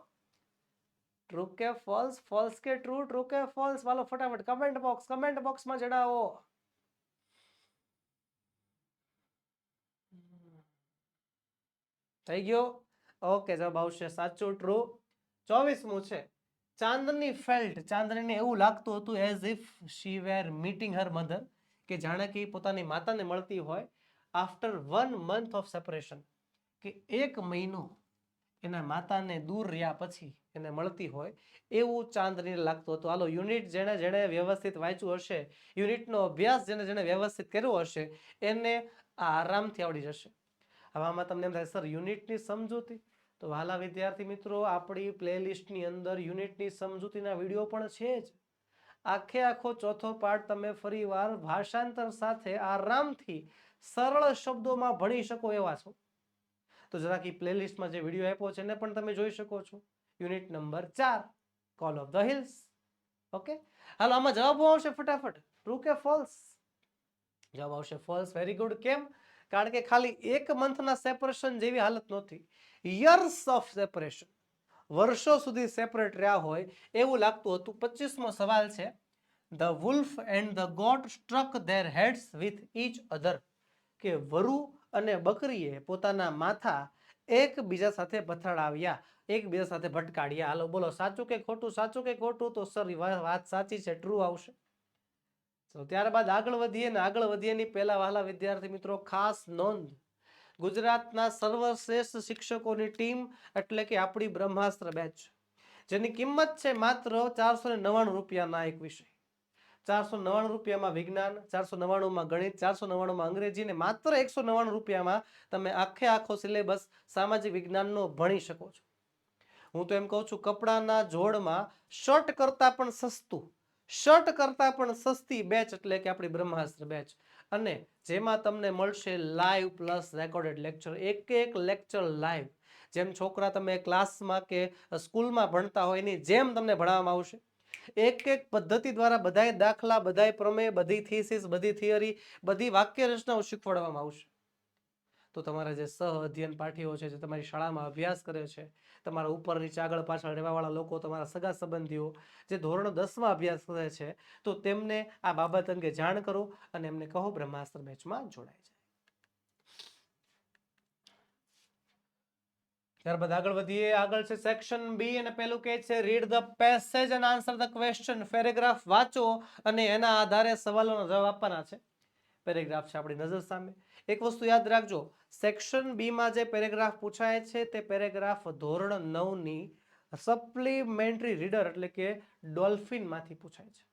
ટ્રુ કે ફોલ્સ, ફોલ્સ કે ટ્રુ, ટ્રુ કે ફોલ્સ? વાલો ફટાફટ કમેન્ટ બોક્સમાં જણાવો. થઈ ગયો? ઓકે, જવાબ આવશે સાચું, ટ્રુ. 24મું છે. ચાંદની ફેલ્ટ, ચાંદનીને એવું લાગતું હતું as if she were meeting her mother, કે જાણે કે પોતાની માતાને મળતી હોય આફ્ટર 1 month ઓફ સેપરેશન, કે 1 મહિનો એના માતાને દૂર રહ્યા પછી એને મળતી હોય એવું ચાંદનીને લાગતું હતું. હાલો યુનિટ જેણે જેણે વ્યવસ્થિત વાંચ્યું હશે, યુનિટનો અભ્યાસ જેણે જેણે વ્યવસ્થિત કર્યો હશે એને આરામથી આવડી જશે. હવે આમાં તમને એમ થાય સર યુનિટની સમજૂતી, તો વાલા વિદ્યાર્થી મિત્રો આપણી પ્લેલિસ્ટની અંદર યુનિટની સમજૂતીના વિડીયો પણ છે જ. આખે આખો ચોથો પાઠ તમે ફરીવાર ભાષાંતર સાથે આરામથી સરળ શબ્દોમાં ભણી શકો એવા છો. તો જરાક ઈ પ્લેલિસ્ટમાં જે વિડીયો આપ્યો છે એને પણ તમે જોઈ શકો છો. Unit number 4 call of the hills. Okay, હાલો આમાં જવાબો આવશે ફટાફટ. ટ્રુ કે ફોલ્સ? જવાબ આવશે ફોલ્સ. Very good. કેમ? કારણ કે ખાલી 1 મંથના સેપરેશન જેવી હાલત નહોતી, યર્સ ઓફ સેપરેશન, વર્ષો સુધી સેપરેટ રહ્યા હોય એવું લાગતું હતું. 25મો સવાલ છે. The wolf and the goat struck their heads with each other, કે વરુ અને બકરીએ પોતાના માથા એકબીજા સાથે પથડાવ્યા, એકબીજા સાથે ભટકાડ્યા. હાલો બોલો સાચું કે ખોટું, સાચું કે ખોટું? તો સર વાત સાચી છે, ટ્રુ આવશે. તો ત્યારબાદ આગળ વધીએ ને આગળ વધીએની પહેલા વાલા વિદ્યાર્થી મિત્રો ખાસ નોંધ, ગુજરાતના સર્વશ્રેષ્ઠ શિક્ષકોની ટીમ એટલે કે આપણી બ્રહ્માસ્ત્ર બેચ, જેની કિંમત છે માત્ર 499 રૂપિયાના એક વિષય. 499 રૂપિયામાં વિજ્ઞાન, 499માં ગણિત, 499માં અંગ્રેજી, ને માત્ર 199 રૂપિયામાં તમે આખે આખો સિલેબસ સામાજિક વિજ્ઞાનનો ભણી શકો છો. હું તો એમ કહું છું કપડાના જોડમાં શર્ટ કરતા પણ સસ્તું, શર્ટ કરતા પણ સસ્તી બેચ એટલે કે આપણી બ્રહ્માસ્ત્ર બેચ, અને જેમાં તમને મળશે લાઈવ પ્લસ રેકોર્ડેડ લેક્ચર, એક લેક્ચર લાઈવ. જેમ છોકરા તમે ક્લાસમાં કે સ્કૂલમાં ભણતા હોય એની જેમ તમને ભણાવવામાં આવશે. એક પદ્ધતિ દ્વારા બધાય દાખલા, બધાય પ્રમેય, બધી થીસીસ, બધી થિયરી, બધી વાક્ય રચનાઓ શીખવાડવામાં આવશે. તો તમારા જે સહ અધ્યયન પાઠીઓ છે, જે તમારી શાળામાં અભ્યાસ કરે છે, તમારા ઉપર નીચે આગળ પાછળ રહેવાવાળા લોકો, તમારા સગા સંબંધીઓ જે ધોરણ 10માં અભ્યાસ કરે છે, તો તેમને આ બાબત અંગે જાણ કરો અને એમને કહો બ્રહ્માસ્ત્ર બેચમાં જોડાય જાય. ત્યારબાદ આગળ વધીએ. આગળ છે સેક્શન બી અને પહેલું કહે છે read the passage and answer the question. Paragraph વાંચો અને એના આધારે સવાલોનો જવાબ આપવાના છે. પેરેગ્રાફ છે આપણી નજર સામે. એક વસ્તુ યાદ રાખજો, સેક્શન બી માં જે પેરેગ્રાફ પૂછાય છે તે પેરેગ્રાફ ધોરણ 9ની સપ્લિમેન્ટરી રીડર એટલે કે ડોલ્ફિન માંથી પૂછાય છે.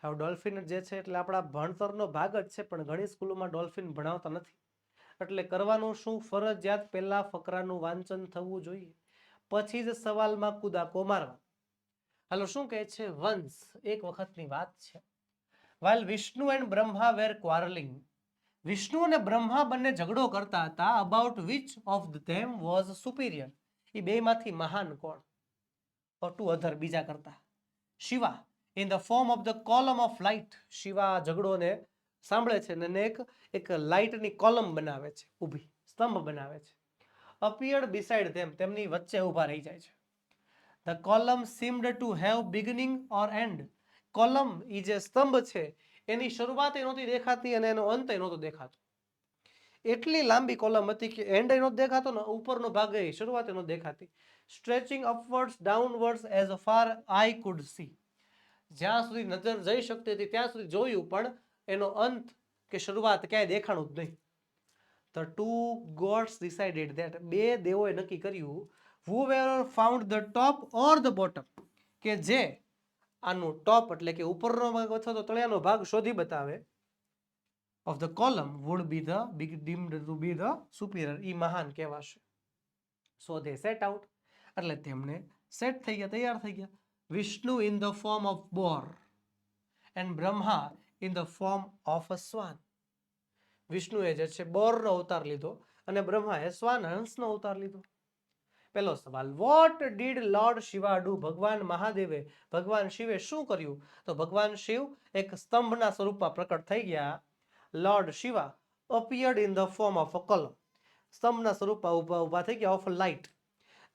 હવે ડોલ્ફિન જે છે એટલે આપણા ભણતરનો ભાગ જ છે, પણ ઘણી સ્કૂલોમાં ડોલ્ફિન ભણાવતા નથી. એટલે કરવાનું શું? ફરજિયાત પહેલા ફકરાનું વાંચન થવું જોઈએ, પછી જ સવાલમાં કુદાકો મારવા. હાલો શું કહે છે? વંસ, એક વખતની વાત છે. while Vishnu and Brahma were quarreling, Vishnu અને બ્રહ્મા બંને ઝઘડો કરતા હતા. About which of them was superior, એ બેમાંથી મહાન કોણ? ટુ અધર, બીજા કરતા. Shiva in the form of the column of light, Shiva ઝઘડોને સાંભળે છે અને એક લાઇટની કોલમ બનાવે છે, ઊભી સ્તંભ બનાવે છે. અપિયર્ડ બિસાઇડ ધેમ, તેમની વચ્ચે ઊભા રહી જાય છે. The column seemed to have beginning or end, column એ જે સ્તંભ છે એની શરૂઆત નહોતી દેખાતી અને એનો અંત નહોતો દેખાતો. એટલી લાંબી કોલમ હતી કે એન્ડ નહોતો દેખાતો ને ઉપરનો ભાગ શરૂઆત નહોતી દેખાતી. Stretching અપવર્ડ્સ ડાઉનવર્ડ્સ as far I could C, જ્યાં સુધી નજર જઈ શકતી હતી ત્યાં સુધી જોયું, પણ એનો અંત કે શરૂઆત ક્યાંય દેખાણું જ નહીં. The two gods decided that, બે દેવોએ નક્કી કર્યું, whoever found the top or the bottom, કે જે આનું ટોપ એટલે કે ઉપરનો ભાગ અથવા તો તળિયાનો ભાગ શોધી બતાવે, of the column would be the deemed to be the superior, ઈ મહાન કહેવાશે. So they set out, એટલે તેમને સેટ થઈ ગયા, તૈયાર થઈ ગયા. Vishnu in the form of boar and Brahma in the form of a swan. વિષ્ણુએ જે છે બોરનો અવતાર લીધો અને બ્રહ્માએ શ્વાન હંસનો અવતાર લીધો. પહેલો સવાલ, what did lord Shiva do? ભગવાન મહાદેવે, ભગવાન શિવે શું કર્યું? તો ભગવાન શિવ એક સ્તંભના સ્વરૂપમાં પ્રકટ થઈ ગયા. Lord Shiva appeared in the form of a column, સ્તંભના સ્વરૂપમાં ઊભા થઈ ગયા, ઓફ લાઇટ.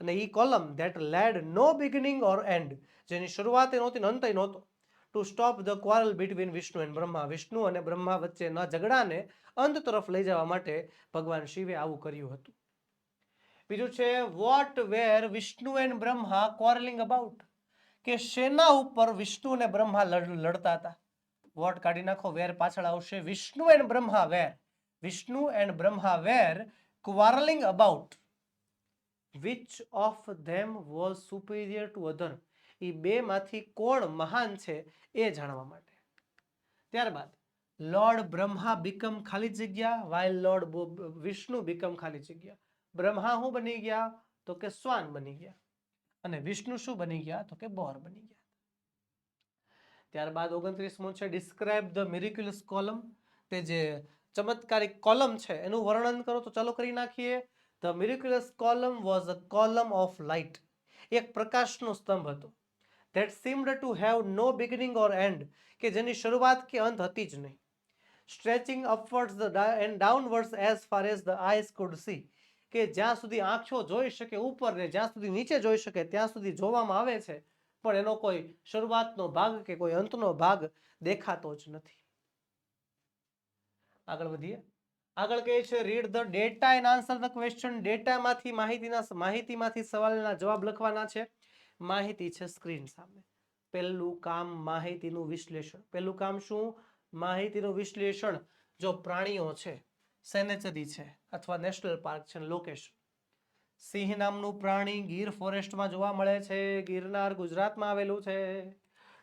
અને ઈ column that led no beginning or end, જેની શરૂઆત નહોતી ને અંત નહોતો. To stop the quarrel between Vishnu and Brahma, Vishnu અને બ્રહ્મા વચ્ચેના ઝઘડાને અંત તરફ લઈ જવા માટે ભગવાન શિવે આવું કર્યું હતું. બીજું છે, what were Vishnu and Brahma quarrelling about? કે શેના ઉપર વિષ્ણુ અને બ્રહ્મા લડતા હતા? વોટ કાઢી નાખો, વેર પાછળ આવશે. Vishnu and Brahma were, Vishnu and Brahma were quarrelling about which of them was superior to other? એ બે માંથી કોણ મહાન છે એ જાણવા માટે. ત્યારબાદ લોર્ડ બ્રહ્મા બીકમ ખાલી જગ્યા, વાઇલ લોર્ડ વિષ્ણુ બીકમ ખાલી જગ્યા. બ્રહ્મા શું બની ગયા? તો કે શ્વાન બની ગયા. અને વિષ્ણુ શું બની ગયા? તો કે બોર બની ગયા. ત્યારબાદ 29મો છે, ડિસ્ક્રાઇબ ધ મિરેક્યુલસ કોલમ, તે જે ચમત્કારિક કોલમ છે એનું વર્ણન કરો. તો ચાલો કરી નાખીએ. The miraculous column was a column of light, એક પ્રકાશનો સ્તંભ હતો. That seemed to have no beginning or end, કે જેની શરૂઆત કે અંત હતી જ નહીં. Stretching upwards and downwards as far as the eyes could see, કે જ્યાં સુધી આંખો જોઈ શકે ઉપર ને જ્યાં સુધી નીચે જોઈ શકે ત્યાં સુધી જોવામાં આવે છે, પણ એનો કોઈ શરૂઆતનો ભાગ કે કોઈ અંતનો ભાગ દેખાતો જ નથી. આગળ વધીએ. આગળ કહે છે, read the data and answer the question. ડેટામાંથી માહિતીમાંથી સવાલના જવાબ લખવાના છે. માહિતી છે સ્ક્રીન સામે. પહેલું કામ માહિતીનું વિશ્લેષણ. પહેલું કામ શું? માહિતીનું વિશ્લેષણ. જો પ્રાણીઓ છે, સેનેચરી છે અથવા નેશનલ પાર્ક છે, લોકેશન. સિંહ નામનું પ્રાણી ગીર ફોરેસ્ટમાં જોવા મળે છે, ગિરનાર ગુજરાતમાં આવેલું છે.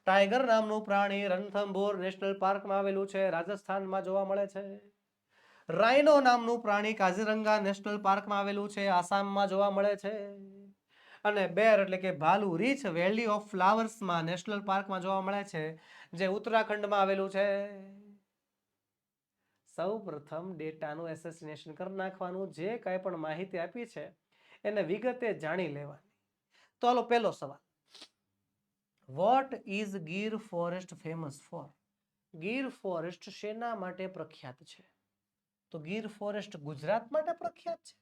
ટાઈગર નામનું પ્રાણી રણથંભોર નેશનલ પાર્કમાં આવેલું છે, રાજસ્થાનમાં જોવા મળે છે. રાઇનો નામનું પ્રાણી કાઝીરંગા નેશનલ પાર્કમાં આવેલું છે, આસામમાં જોવા મળે છે. અને બેર એટલે કે ભાલુ રીચ વેલી ઓફ ફ્લાવર્સમાં નેશનલ પાર્કમાં જોવા મળે છે, જે ઉત્તરાખંડમાં આવેલું છે. સૌ પ્રથમ ડેટાનું એસેસિનેશન કરી નાખવાનું. જે કાંઈ પણ માહિતી આપી છે એને વિગતે જાણી લેવાની. તો હાલો પહેલો સવાલ, what is Gir forest famous for? Gir forest શેના માટે પ્રખ્યાત છે? તો ગીર ફોરેસ્ટ ગુજરાત માટે પ્રખ્યાત છે?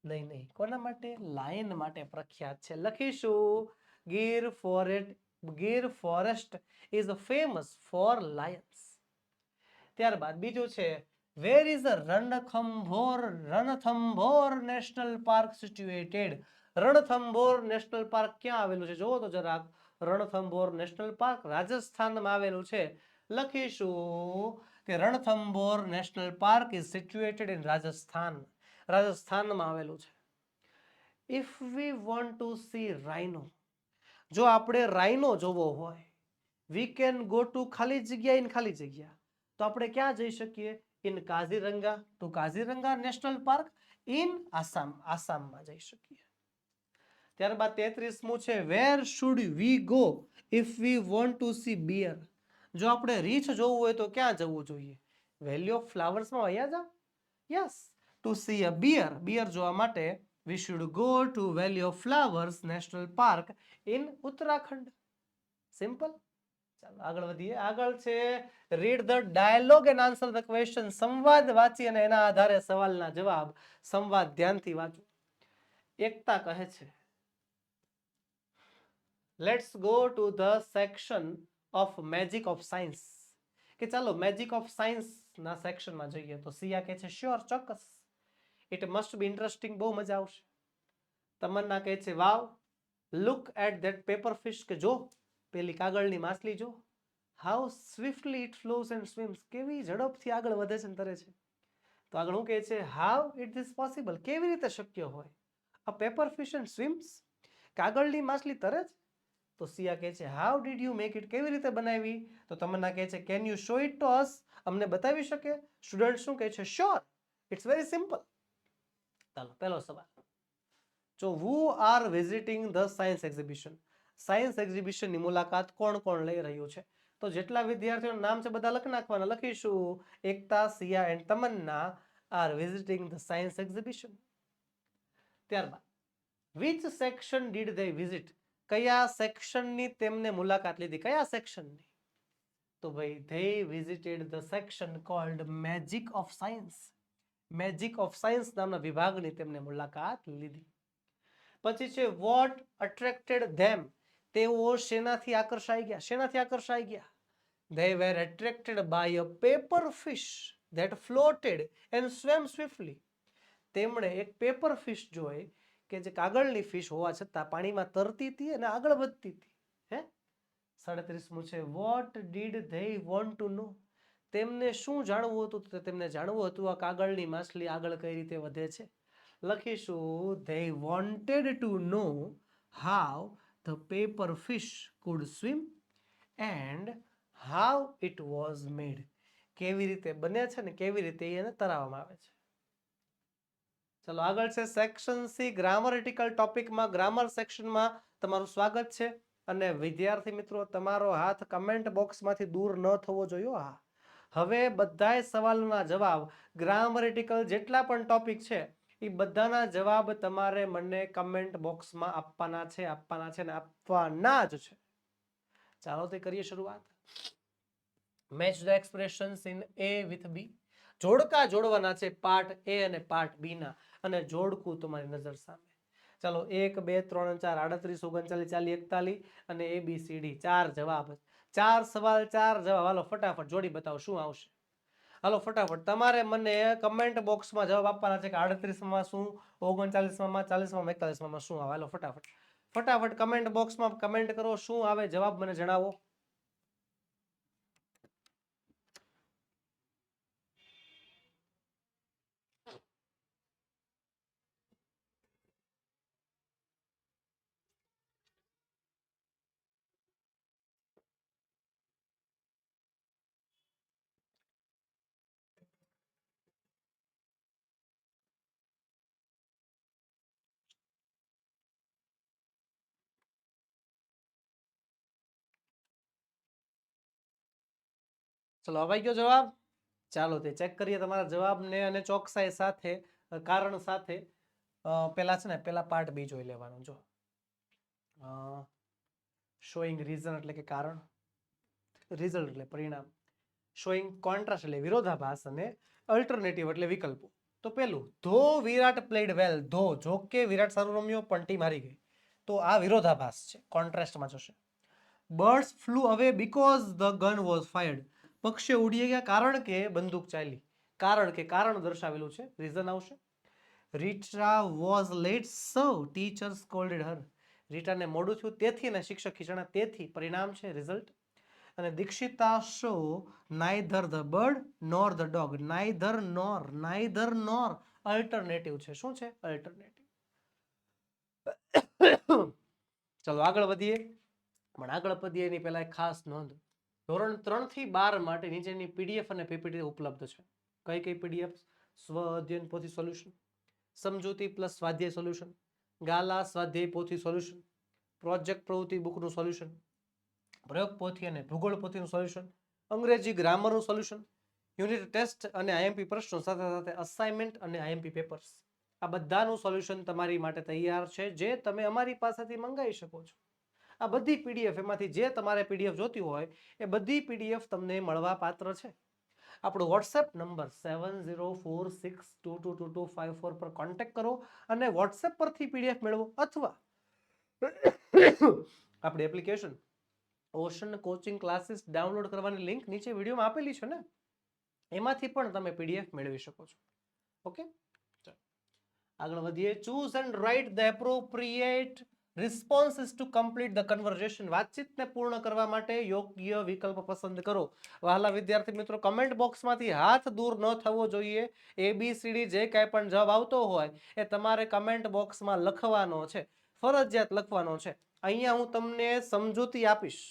નહીં. કોના માટે? લાયન માટે પ્રખ્યાત છે. લખીશું Gir forest is famous for Lions. ત્યારબાદ બીજું છે, where is Ranthambore national park situated? Ranthambore national park ક્યાં આવેલું છે? જોવો તો જરાક. રણથંભોર નેશનલ પાર્ક રાજસ્થાનમાં આવેલું છે. લખીશું કે Ranthambore national park is situated in Rajasthan. રાજસ્થાનમાં આવેલું છે. If we want to C રાઇનો, જો આપણે રાઇનો જોવો હોય, વી કેન ગો ટુ ખાલી જગ્યા ઇન ખાલી જગ્યા. તો આપણે ક્યાં જઈ શકીએ? In Kaziranga, to Kaziranga national park in Assam, આસામમાં જઈ શકીએ. ત્યારબાદ 33મું છે, where should we go if we want to see bear? જો આપણે રીંછ જોવું હોય તો ક્યાં જવું જોઈએ? વેલી ઓફ ફ્લાવર્સમાં વયા જાવ. યસ, ટુ સી અ બિયર, બિયર જોવા માટે we should go to Valley of Flowers National Park in Uttarakhand. Simple. ચાલો આગળ વધીએ. આગળ છે, read the dialogue and answer the question. સંવાદ વાંચી અને એના આધારે સવાલના જવાબ. સંવાદ ધ્યાનથી વાંચો. એકતા કહે છે, let's go to the section of magic of science. કે ચાલો મેજિક ઓફ સાયન્સ ના સેક્શનમાં જઈએ. તો સિયા કહે છે, શ્યોર, ચોક્કસ. ઇટ મસ્ટ બી ઇન્ટરેસ્ટિંગ, બહુ મજા આવશે. તમન્ના કહે છે, wow, look at that paper fish, કે જો પેલી કાગળની માછલી જો. How swiftly it flows and swims, કેવી ઝડપથી આગળ વધે છે અને તરે છે. તો આગળ શું કહે છે? હાઉ ઇટ ઇઝ પોસિબલ, કેવી રીતે શક્ય હોય? A paper fish and swims, કાગળની માછલી તરે છે. તો સિયા કહે છે, how did you make it, કેવી રીતે બનાવી? તો તમન્ના કહે છે, can you show it to us, અમને બતાવી શકે? સ્ટુડન્ટ શું કહે છે? Sure, it's very simple. ચાલો પહેલો સવાલ, જો who are visiting the science exhibition? Science એક્ઝિબિશનની મુલાકાત કોણ કોણ લઈ રહ્યું છે? તો જેટલા વિદ્યાર્થીઓનું નામ છે બધા લખી નાખવાના. લખીશું Ekta, Siya and Tamanna are visiting the science exhibition. ત્યારબાદ which section did they visit? કયા સેક્શનની તેમને મુલાકાત લીધી? કયા સેક્શનની? તો ભાઈ they visited the section called Magic of Science. Magic of science નામના વિભાગની તેમને મુલાકાત લીધી. પછી છે what attracted them? તેઓ શેનાથી આકર્ષાઈ ગયા? શેનાથી આકર્ષાઈ ગયા? They were attracted by a paper fish that floated and swam swiftly. તેમણે એક પેપર ફિશ જોઈ કે જે કાગળની ફિશ હોવા છતાં પાણીમાં તરતી હતી અને આગળ વધતી હતી. હે 37મું છે what did they want to know? તેમને શું જાણવું હતું? તો તેમને જાણવું હતું આ કાગળની માછલી આગળ કઈ રીતે વધે છે. લખીશું they wanted to know how the paper fish could swim and how it was made. કેવી રીતે બને છે ને કેવી રીતે એને તરાવવામાં આવે છે. ચલો આગળ છે સેક્શન સી ગ્રામરેટિકલ ટોપિકમાં ગ્રામર સેક્શનમાં તમારું સ્વાગત છે. અને વિદ્યાર્થી મિત્રો તમારો હાથ કમેન્ટ બોક્સમાંથી દૂર ન થવો જોઈએ. હવે બધાય સવાલના જવાબ ગ્રામરેટિકલ જેટલા પણ ટોપિક છે એ બધાના જવાબ તમારે મને કમેન્ટ બોક્સમાં આપવાના છે ને આપવાના જ છે. ચાલો તે કરીએ શરૂઆત. Match the expressions in A with B. જોડકા જોડવાના છે પાર્ટ એ અને પાર્ટ બી ના અને જોડકું તમારી નજર સામે. ચાલો 1 2 3 4 38 39 40 41 અને ABCD 4 જવાબ, 4 સવાલ 4 જવાબ. હાલો ફટાફટ જોડી બતાવો શું આવશે. હાલો ફટાફટ તમારે મને કમેન્ટ બોક્સમાં જવાબ આપવાના છે કે 38 માં શું, 39 માં, 40 માં, 41 માં શું આવે. હાલો ફટાફટ કમેન્ટ બોક્સમાં કમેન્ટ કરો શું આવે જવાબ મને જણાવો. ચલો આવી ગયો જવાબ. ચાલો તે ચેક કરીએ તમારા જવાબને અને ચોકસાઈ સાથે કારણ સાથે. પેલા છે ને પેલા પાર્ટ બી જોઈ લેવાનો. જો શોઈંગ રીઝન એટલે કે કારણ, રિઝલ્ટ એટલે પરિણામ, શોઈંગ કોન્ટ્રાસ્ટ એટલે વિરોધાભાસ અને અલ્ટરનેટિવ એટલે વિકલ્પો. તો પેલું ધો વિરાટ પ્લેડ વેલ. ધો જો કે વિરાટ સારું રમ્યો પણ ટીમ હારી ગઈ તો આ વિરોધાભાસ છે, કોન્ટ્રાસ્ટમાં જશે. બર્ડ્સ ફ્લુ અવે because the gun was fired. પક્ષીઓ ઉડી ગયા કારણ કે બંદૂક ચાલી. કારણ દર્શાવેલું છે, રીઝન આવશે. Rita was late so teacher scolded her. રીટાને મોડું થયું તેથી અને શિક્ષક ખીજાણા તેથી પરિણામ છે, રિઝલ્ટ. અને Dikshita saw neither the bird nor the dog. Neither nor alternative છે. શું છે? અલ્ટરનેટિવ. ચલો આગળ વધીએ. પણ આગળ વધીએ એની પહેલા એક ખાસ નોંધ. ધોરણ 3 થી 12 માટે નીચેની પીડીએફ અને પીપીટી ઉપલબ્ધ છે. કઈ પીડીએફ? સ્વ અધ્યયન પોથી સોલ્યુશન, સમજૂતી પ્લસ સ્વાધ્યાય સોલ્યુશન, ગાલા સ્વાધ્યાય પોથી સોલ્યુશન, પ્રોજેક્ટ પ્રવૃત્તિ બુકનું સોલ્યુશન, પ્રયોગ પોથી અને ભૂગોળ પોથીનું સોલ્યુશન, અંગ્રેજી ગ્રામરનું સોલ્યુશન, યુનિટ ટેસ્ટ અને આઈએમપી પ્રશ્નો સાથે સાથે અસાઇનમેન્ટ અને આઈએમપી પેપર્સ. આ બધાનું સોલ્યુશન તમારી માટે તૈયાર છે જે તમે અમારી પાસેથી મંગાવી શકો છો. આ બધી પીડીએફ એમાંથી જે તમારે પીડીએફ જોતી હોય એ બધી પીડીએફ તમને મળવા પાત્ર છે. આપણો વોટ્સએપ નંબર 7046222254 પર કોન્ટેક્ટ કરો અને વોટ્સએપ પરથી પીડીએફ મેળવો અથવા આપણી application ocean coaching classes download કરવાની લિંક નીચે વિડીયોમાં આપેલી છે ને, એમાંથી પણ તમે પીડીએફ મેળવી શકો છો. ઓકે, આગળ વધીએ. Choose and write the appropriate responses to complete the conversation. વાતચીતને પૂર્ણ કરવા માટે યોગ્ય વિકલ્પ પસંદ કરો. વહાલા વિદ્યાર્થી મિત્રો, કમેન્ટ બોક્સમાંથી હાથ દૂર ન થવો જોઈએ. ABCD જે કાંઈ પણ જવાબ આવતો હોય એ તમારે કમેન્ટ બોક્સમાં લખવાનો છે, ફરજિયાત લખવાનો છે. અહીંયા હું તમને સમજૂતી આપીશ,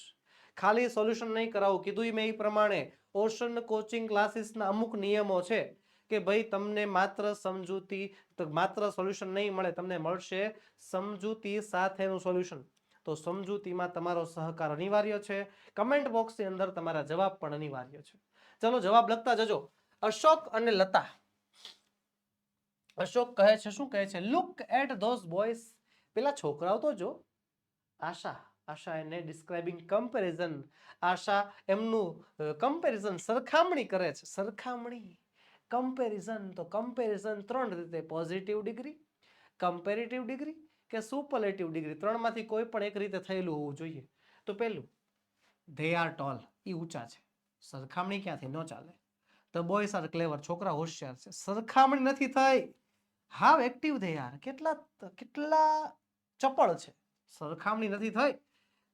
ખાલી સોલ્યુશન નહીં કરાવું. કીધું મેં એ પ્રમાણે ઓશન કોચિંગ ક્લાસીસના અમુક નિયમો છે કે ભાઈ તમને માત્ર સમજૂતી, માત્ર સોલ્યુશન નહીં મળે, તમને મળશે સમજૂતી સાથેનું સોલ્યુશન. તો સમજૂતીમાં તમારો સહકાર અનિવાર્ય છે. કમેન્ટ બોક્સની અંદર તમારા જવાબ પણ અનિવાર્ય છે. ચલો જવાબ લખતા જજો. અશોક અને લતા. અશોક કહે છે, શું કહે છે? Look at those boys. પેલા છોકરાઓ તો જો, આશા એને ડિસ્ક્રાઇબિંગ કમ્પેરિઝન, આશા એમનું કમ્પેરિઝન સરખામણી કરે છે, સરખામણી કમ્પેરિઝન. તો કમ્પેરિઝન 3 રીતે, પોઝિટિવ ડિગ્રી, કમ્પેરેટિવ ડિગ્રી કે સુપરલેટિવ ડિગ્રી, 3માંથી કોઈ પણ એક રીતે થયેલું હોવું જોઈએ. તો પહેલું, ધે આર ટોલ, એ ઊંચા છે, સરખામણી ક્યાંથી ન ચાલે. ધ બોયઝ આર ક્લેવર, છોકરા હોશિયાર છે, સરખામણી નથી થઈ. હાવ એક્ટિવ ધે આર, કેટલા ચપળ છે, સરખામણી નથી થઈ.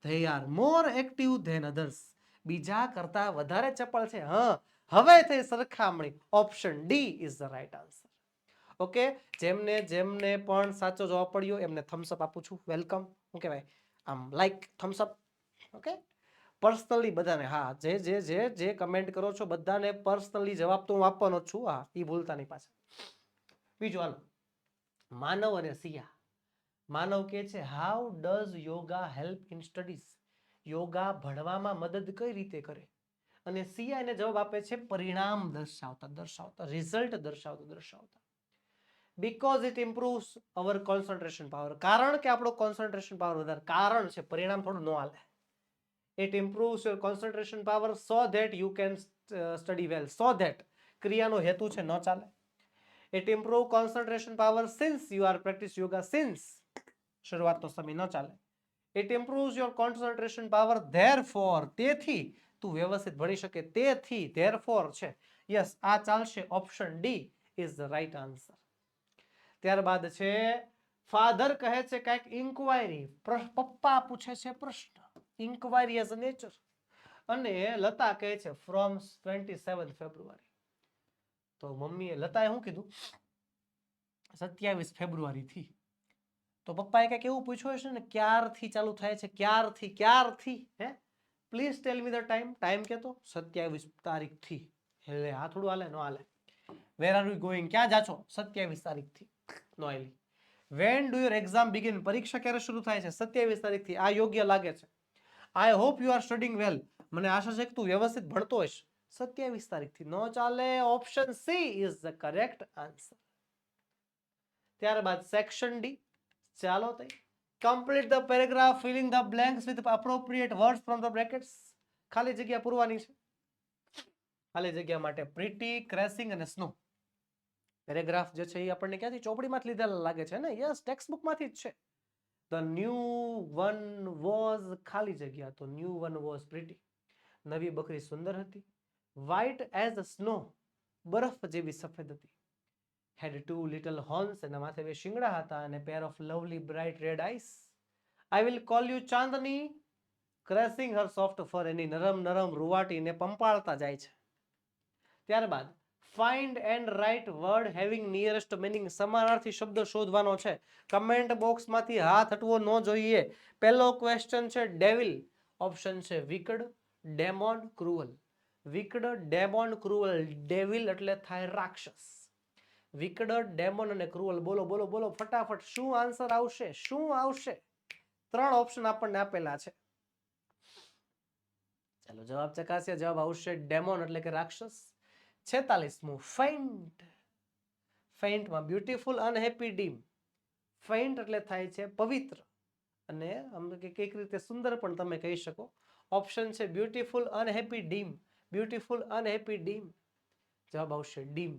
They are more active than others, બીજા કરતા વધારે ચપળ છે. હા, હવે થઈ સરખામણી. Option D is the right answer. Okay, જેમને પણ સાચો જવાબ પડ્યો એમને થમ્સ અપ આપું છું. વેલકમ. શું કહેવાય, આમ like Thums up. Okay, personally બધાને, હા, જે કમેન્ટ કરો છો બધાને પર્સનલી જવાબ તો હું આપવાનો જ છું. હા, એ ભૂલતા નહીં પાછા. બીજું હાલો, માનવ અને સિયા. માનવ કે છે how does yoga help in studies, yoga ભણવામાં મદદ કઈ રીતે કરે. અને સિયા એને જવાબ આપે છે પરિણામ દર્શાવતા, રિઝલ્ટ દર્શાવતા. Because it improves our concentration power, કારણ કે આપણો કોન્સન્ટ્રેશન પાવર વધારે, કારણ છે, પરિણામ થોડું ન હાલે. It improves your concentration power so that you can study well. So that ક્રિયાનો હેતુ છે, ન ચાલે. It improves concentration power since you are practice yoga since, શરૂઆતનો સમય ન ચાલે. It improves your concentration power therefore, તેથી તું વ્યવસ્થિત ભણી શકે, તેથી therefore છે. યસ, આ ચાલશે. Option D is the right answer. ત્યારબાદ છે ફાધર કહે છે કંઈક ઇન્ક્વાયરી, પપ્પા પૂછે છે પ્રશ્ન, ઇન્ક્વાયરી એઝ અ નેચર. અને લતા કહે છે ફ્રોમ 27 ફેબ્રુઆરી. તો મમ્મીએ, લતાએ શું કીધું, 27 ફેબ્રુઆરી થી. તો પપ્પાએ કંઈક એવું પૂછ્યું હશે ને, ક્યારથી ચાલુ થાય છે, ક્યારથી હે, please tell me the time, time કેતો 27 તારીખથી. એટલે આ થોડું હાલે, નો હાલે. વેર આર યુ ગોઈંગ, ક્યાં જા છો, 27 તારીખથી. નો હાલી. When do your exam begin, પરીક્ષા ક્યારે શરૂ થાય છે, 27 તારીખથી. આ યોગ્ય લાગે છે. I hope you are studying well, મને આશા છે કે તું વ્યવસ્થિત ભણતો હશ, 27 તારીખથી. નો ચાલે. Option she is the correct answer. ત્યારબાદ સેક્શન ડી. ચાલો તઈ, complete the paragraph filling the blanks with appropriate words from the brackets. ખાલી જગ્યા પૂરવાની છે. ખાલી જગ્યા માટે પ્રીટી, ક્રેસિંગ અને સ્નો. પેરેગ્રાફ જે છે એ આપણને ક્યાંથી, ચોપડીમાંથી લીધેલા લાગે છે ને. યસ, ટેક્સ્ટ બુકમાંથી જ છે. ધ ન્યૂ વન વોઝ, ખાલી જગ્યા, તો ન્યૂ વન વોઝ પ્રીટી, નવી બકરી સુંદર હતી. વ્હાઇટ એઝ સ્નો, બરફ જેવી સફેદ હતી. હેડ ટુ લિટલ હોર્ન્સ, એના માથે બે શિંગડા હતા. અને pair of lovely bright red eyes. I will call you Chandni, caressing her soft fur, એની નરમ રૂવાટીને પંપાળતા જાય છે. ત્યારબાદ find and write word having nearest meaning, સમાનાર્થી શબ્દ શોધવાનો છે. કમેન્ટ બોક્સમાંથી હાથ હટવો ન જોઈએ. પહેલો ક્વેશ્ચન છે ડેવિલ, ઓપ્શન છે વિકડ, ડેમોન, ક્રુઅલ. વિકડ, ડેમોન, ક્રુઅલ. ડેવિલ એટલે થાય રાક્ષસ. વિકડ, ડેમોન અને ક્રુઅલ. બોલો બોલો બોલો ફટાફટ, શું આન્સર આવશે, શું આવશે? 3 ઓપ્શન આપણને આપેલા છે. ચાલો જવાબ ચકાસીએ. જવાબ આવશે ડેમોન એટલે કે રાક્ષસ. 46મું ફેઇન્ટ. ફેઇન્ટમાં બ્યુટીફુલ અનહેપી ડીમ. ફેઇન્ટ એટલે થાય છે પવિત્ર, અને કઈક રીતે સુંદર પણ તમે કહી શકો. ઓપ્શન છે beautiful unhappy dim. Beautiful unhappy dim. જવાબ આવશે ડીમ.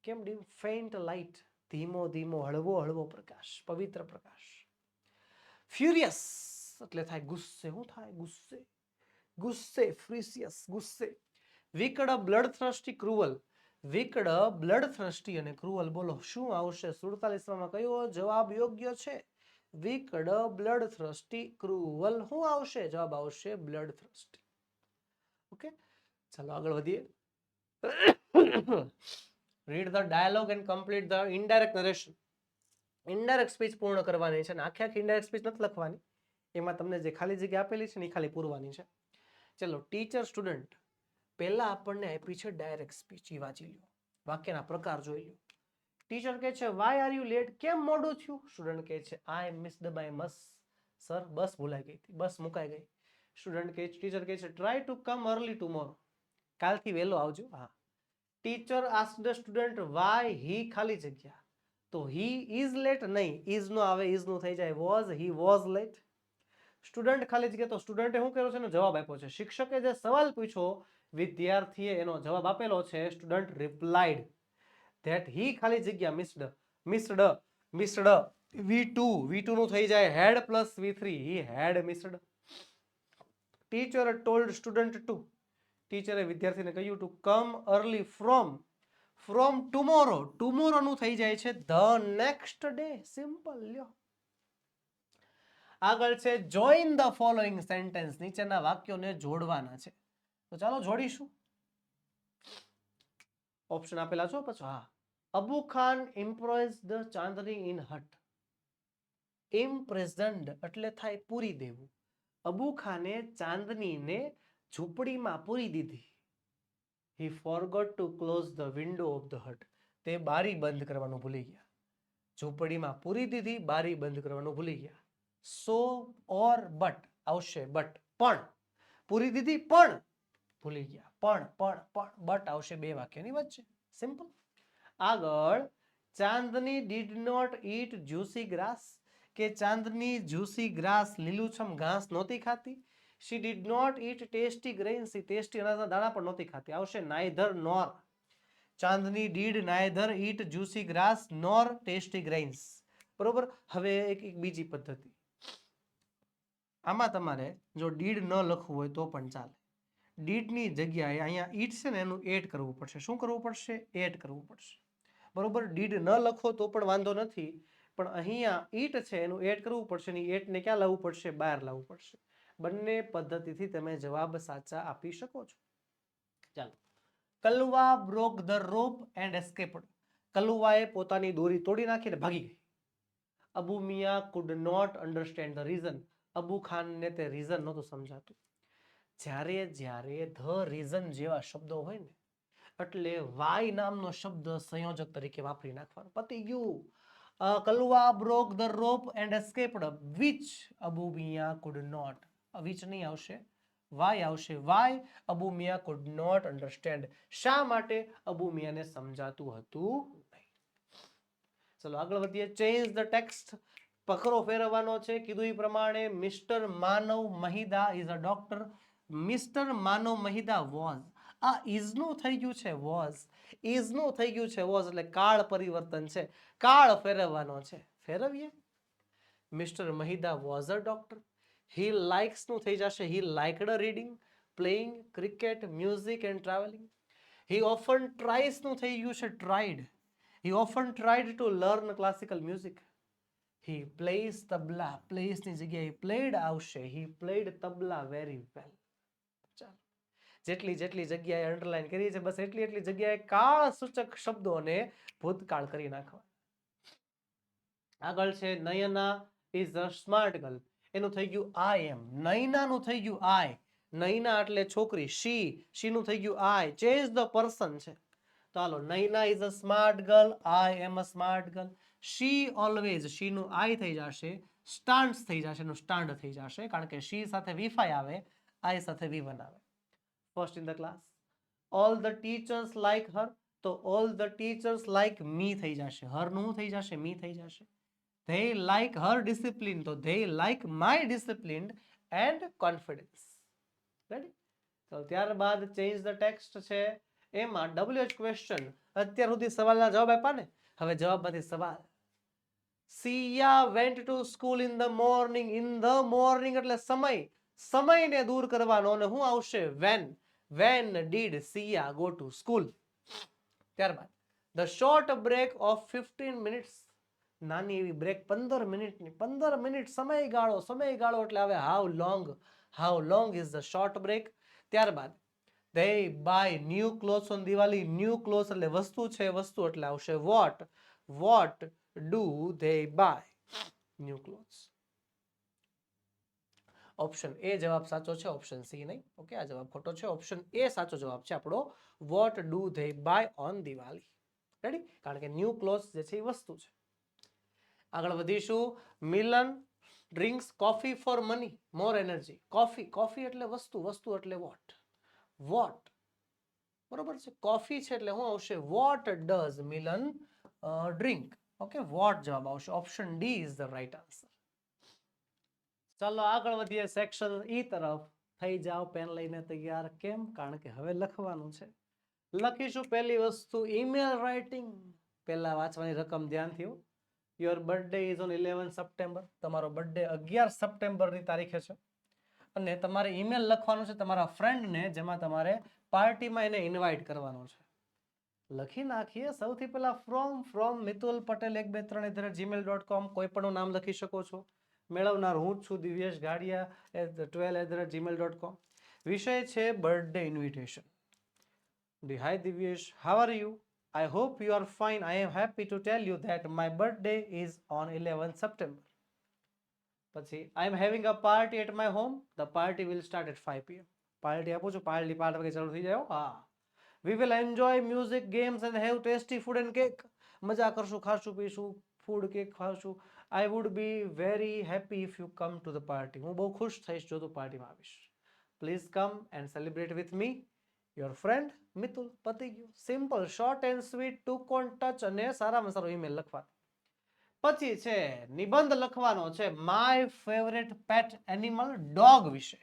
કેમ ડીમ? ફેઇન્ટ લાઇટ, ધીમો હળવો પ્રકાશ, પવિત્ર પ્રકાશ. ફ્યુરિયસ એટલે થાય ગુસ્સે. શું થાય? ગુસ્સે, ફ્યુરિયસ, ગુસ્સે. Wicked, bloodthirsty, cruel. Wicked, bloodthirsty અને ક્રુઅલ. બોલો શું આવશે? 47માં કયો જવાબ યોગ્ય છે? વિકડ, બ્લડ થ્રસ્ટી, ક્રુઅલ. શું આવશે? જવાબ આવશે બ્લડ થ્રસ્ટી. ઓકે, ચાલો આગળ વધીએ. Read the dialogue and complete the indirect narration. Indirect speech પૂર્ણ કરવાની છે, અને આખી ઇનડાયરેક્ટ સ્પીચ નથી લખવાની. એમાં તમને જે ખાલી જગ્યા આપેલી છે ને એ ખાલી પૂરવાની છે. ચલો, ટીચર સ્ટુડન્ટ. પહેલા આપણને આપી છે ડાયરેક્ટ સ્પીચ, એ વાંચી લો. વાક્યના પ્રકાર જોઈ લો. ટીચર કહે છે વાય આર યુ લેટ, કેમ મોડું થયું? સ્ટુડન્ટ કહે છે આઈ મિસ્ડ માય બસ. સર, બસ ભૂલાઈ ગઈ હતી, બસ મુકાઈ ગઈ. સ્ટુડન્ટ કહે, ટીચર કહે છે try to come early tomorrow, કાલથી વહેલો આવજો. હા. Teacher asked the student why he, ખાલી જગ્યા, તો હી ઇઝ લેટ નહીં, ઇઝ નો આવે, ઇઝ નું થઈ જાય was, he was late. Student ખાલી જગ્યા, તો સ્ટુડન્ટે શું કર્યો છે એનો જવાબ આપ્યો છે. શિક્ષકે જે સવાલ પૂછ્યો વિદ્યાર્થીએ એનો જવાબ આપેલો છે. સ્ટુડન્ટ રિપ્લાઇડ ધેટ હી ખાલી જગ્યા મિસ્ડ V2 નું થઈ જાય had plus V3, he had missed. Teacher told student to, ટીચરે વિદ્યાર્થીને કહ્યું to come early from tomorrow, tomorrow નું થઈ જાય છે ધ નેક્સ્ટ ડે. સિમ્પલ. લ્યો આગળ છે જોઈન ધ ફોલોઈંગ સેન્ટેન્સ, નીચેના વાક્યોને જોડવાના છે. તો ચાલો જોડીશું. ઓપ્શન આપેલા છો પછી. હા, Abu Khan impressed Chandni in hut. Imprisoned એટલે થાય પૂરી દેવું. અબુ ખાને ચાંદનીને ઝૂંપડીમાં પૂરી દીધી. He forgot to close the window of the hut. તે બારી બંધ કરવાનું ભૂલી ગયા. ઝૂંપડીમાં પૂરી દીધી, બારી બંધ કરવાનું ભૂલી ગયા. સો ઓર બટ આવશે, બટ પણ પૂરી દીધી પણ ભૂલી ગયા, પણ બટ આવશે બે વાક્યની વચ્ચે. સિમ્પલ. આગળ Chandni did not eat juicy grass, કે ચાંદની જ્યુસી ગ્રાસ લીલુંછમ ઘાસ નહોતી ખાતી. She did not eat tasty grains, tasty અનાજના દાણા પણ નહોતી ખાતી. આવશે neither nor. Chandni did neither eat juicy grass nor tasty grains. બરોબર. હવે એક બીજી પદ્ધતિ, આમાં તમારે જો ડીડ ન લખવું હોય તો પણ ચાલે. ડીડની જગ્યાએ અહીંયા ઈટ છે ને એનું એડ કરવું પડશે. શું કરવું પડશે? એડ કરવું પડશે. બરોબર. ડીડ ન લખો તો પણ વાંધો નથી, પણ અહીંયા ઈટ છે એનું એડ કરવું પડશે ને એટને ક્યાં લાવવું પડશે? બહાર લાવવું પડશે. બંને પદ્ધતિથી તમે જવાબ સાચા આપી શકો છો. ચાલો. Kalwa broke the rope and escaped. કલુવાએ પોતાની દોરી તોડી નાખીને ભાગી ગઈ. Abu Miya could not understand the reason. Abu ખાનને તે રીઝન નહોતું સમજાતું. જ્યારે ધ રીઝન જેવા શબ્દો હોય ને એટલે વાય નામનો શબ્દ સંયોજક તરીકે વાપરી નાખવાનો. પતી ગયું. Kalwa broke the rope and escaped which Abu Miya could not. Which નહીં આવશે, વાય આવશે. Why Abu Miya could not understand. શા માટે અબુ મિયાને સમજાતું હતું નહીં. ચલો આગળ વધીએ. Change the text. પકરો ફેરવવાનો છે. કીધું એ પ્રમાણે mister Manav Mahida is a doctor. Mister Manav Mahida was. આ ઇઝ નું થઈ ગયું છે વોઝ, ઇઝ નું થઈ ગયું છે વોઝ, એટલે કાળ પરિવર્તન છે. કાળ ફેરવવાનો છે, ફેરવીએ. Mister Mahida was a doctor. He likes નું થઈ જશે he liked reading, playing cricket, music and travelling. He often tries નું થઈ ગયું છે tried. He often tried to learn classical music. He plays tabla, plays ની જગ્યાએ પ્લેડ આવશે. He played tabla very well. ચાલો, જેટલી જગ્યાએ અંડરલાઈન કરી છે બસ એટલી જગ્યાએ કાળ સૂચક શબ્દોને ભૂતકાળ કરી નાખવા. આગળ છે Nayana is a smart girl. એનું થઈ ગયું આઈ એમ. નયના નું થઈ ગયું આઈ. નયના એટલે છોકરી. શી નું થઈ ગયું આઈ. ચેન્જ ધ પર્સન છે. તો હાલો, Nayana is a smart girl, I am a smart girl. She always, she નું આઈ થઈ જશે, સ્ટાન્ડ્સ થઈ જશે, એનું સ્ટાન્ડ થઈ જશે, કારણ કે શી સાથે V5 આવે, આઈ સાથે V1 આવે. First in the class. All the teachers like her, તો all the teachers like me થઈ જશે. હર નું થઈ જશે, મી થઈ જશે. they like her discipline, તો they like my discipline and confidence. Ready? તો ત્યારબાદ ચેન્જ ધ ટેક્સ્ટ છે. એમાં WH ક્વેશ્ચન. અત્યાર સુધી સવાલના જવાબ આપ્યા ને, હવે જવાબમાંથી સવાલ. Siya went to school in the morning. In the morning એટલે સમય, સમયને દૂર કરવાનો, અને શું આવશે? when did Siya go to school. ત્યારબાદ the short break of 15 minutes. નાની એવી બ્રેક 15 મિનિટની. 15 મિનિટ સમયગાળો એટલે હવે how long is the short break. ત્યારબાદ they buy new clothes on Diwali. new clothes એટલે વસ્તુ છે, વસ્તુ એટલે આવશે what do they buy new clothes. Option A જવાબ સાચો છે, ઓપ્શન સી નહીં. ઓકે, આ જવાબ ખોટો છે. ઓપ્શન એ સાચો જવાબ છે આપણો. what do they buy on Diwali. Ready? કારણ કે ન્યૂ ક્લોથ્સ જે છે એ વસ્તુ છે. આગળ વધીશું. Milan drinks coffee for money more energy. Coffee એટલે વસ્તુ એટલે વોટ. બરોબર છે. કોફી છે એટલે શું આવશે? What does Milan drink. Okay, what જવાબ આવશે. Option D is the right answer. ચાલો આગળ વધીએ સેક્શન ઈ તરફ. થઈ જાઓ પેન લઈને તૈયાર. કેમ? કારણ કે હવે લખવાનું છે. લખીશું પહેલી વસ્તુ ઈમેલ રાઇટિંગ. પહેલા વાંચવાની રકમ ધ્યાનથી. Your birthday is on 11 September. તમારો બર્થડે 11 સપ્ટેમ્બરની તારીખે છે અને તમારે ઈમેલ લખવાનું છે તમારા ફ્રેન્ડને, જેમાં તમારે પાર્ટીમાં એને ઇન્વાઇટ કરવાનો છે. લખી નાખીએ. સૌથી પહેલા ફ્રોમ મિતુલ પટેલ 1234@gmail.com. કોઈ પણ નામ લખી શકો છો. મેળવનાર હું છું દિવ્યેશ ગાડિયા 12@gmail.com. વિષય છે birthday invitation. Hi Divyesh, how are you? I hope you are fine. I am happy to tell you that my birthday is on 11 September. પછી I am having a party at my home. The party will start at 5 p.m. Party આપું છું. Party 5 વાગે ચાલુ થઈ જાય. હા. We will enjoy music, games and have tasty food and cake. મજા કરશું, ખાશું, પીશું, ફૂડ, કેક ખાશું. I would be very happy if you come to the party. હું બહુ ખુશ થઈશ જો તું પાર્ટીમાં આવીશ. Please come and celebrate with me. Your friend Mitul. પતી ગયું. સિમ્પલ, શોર્ટ એન્ડ સ્વીટ, ટુ કોન ટચ અને સારામાં સારો ઈમેલ લખવા. પછી છે નિબંધ લખવાનો છે my favourite pet animal, dog વિશે.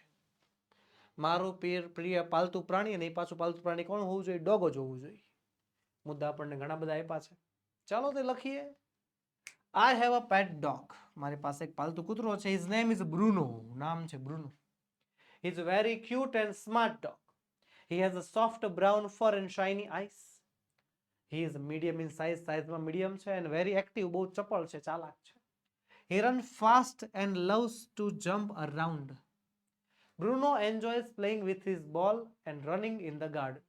મારું પ્રિય પાલતુ પ્રાણી, અને એ પાછું પાલતુ પ્રાણી કોણ હોવું જોઈએ? ડોગ જ હોવું જોઈએ. મુદ્દા આપણને ઘણા બધા આપ્યા છે. ચાલો તે લખીએ. I have a Pat dog. મારી પાસે એક પાલતુ કૂતરો છે. His name is Bruno. નામ છે Bruno. He is very cute and smart dog. He has a soft brown fur and shiny eyes. He is medium in size. સાઇઝમાં medium છે and very active. બહુ ચપળ છે, ચાલાક છે. He runs fast and loves to jump around. Bruno enjoys playing with his ball and running in the garden.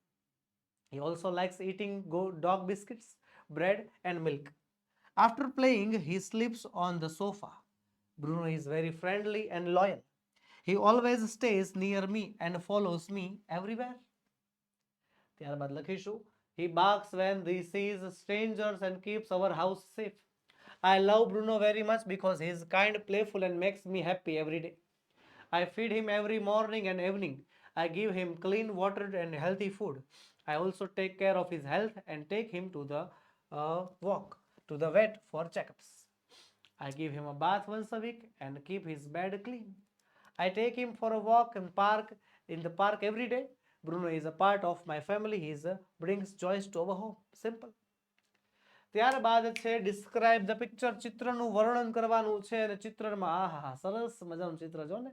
He also likes eating dog biscuits, bread and milk. After playing, he sleeps on the sofa. Bruno is very friendly and loyal. He always stays near me and follows me everywhere. ત્યારબાદ લખીશું he barks when he sees strangers and keeps our house safe. I love Bruno very much because he is kind, playful and makes me happy every day. I feed him every morning and evening. I give him clean water and healthy food. I also take care of his health and take him to the to the vet for checkups. I give him a bath once a week and keep his bed clean. I take him for a walk in the park every day. Bruno is a part of my family. He brings joy to our home. Simple. ત્યારબાદ છે describe the picture. ચિત્રનું વર્ણન કરવાનું છે અને ચિત્રમાં આહા સરસ મજાનું ચિત્ર જો ને.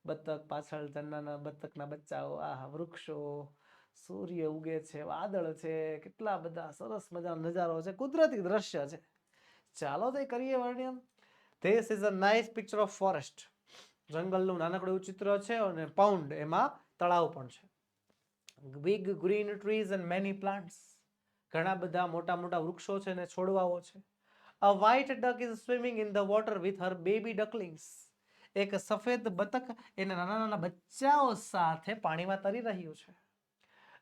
બતક પાછળ નાના બતકના બચ્ચાઓ, આહા વૃક્ષો, સૂર્ય ઉગે છે, વાદળ છે, કેટલા બધા સરસ મજાનો નજારો છે, કુદરતી દ્રશ્ય છે. ચાલો તે કરીએ વર્ણન. This is a nice picture of forest. જંગલનું નાનકડું ચિત્ર છે અને પાઉન્ડ એમાં તળાવ પણ છે. Big green trees and many plants. ઘણા બધા મોટા મોટા વૃક્ષો છે અને છોડવાઓ છે. A white duck is swimming in the water with her baby ducklings. એક સફેદ બતક એના નાના નાના બચ્ચાઓ સાથે પાણીમાં તરી રહ્યું છે.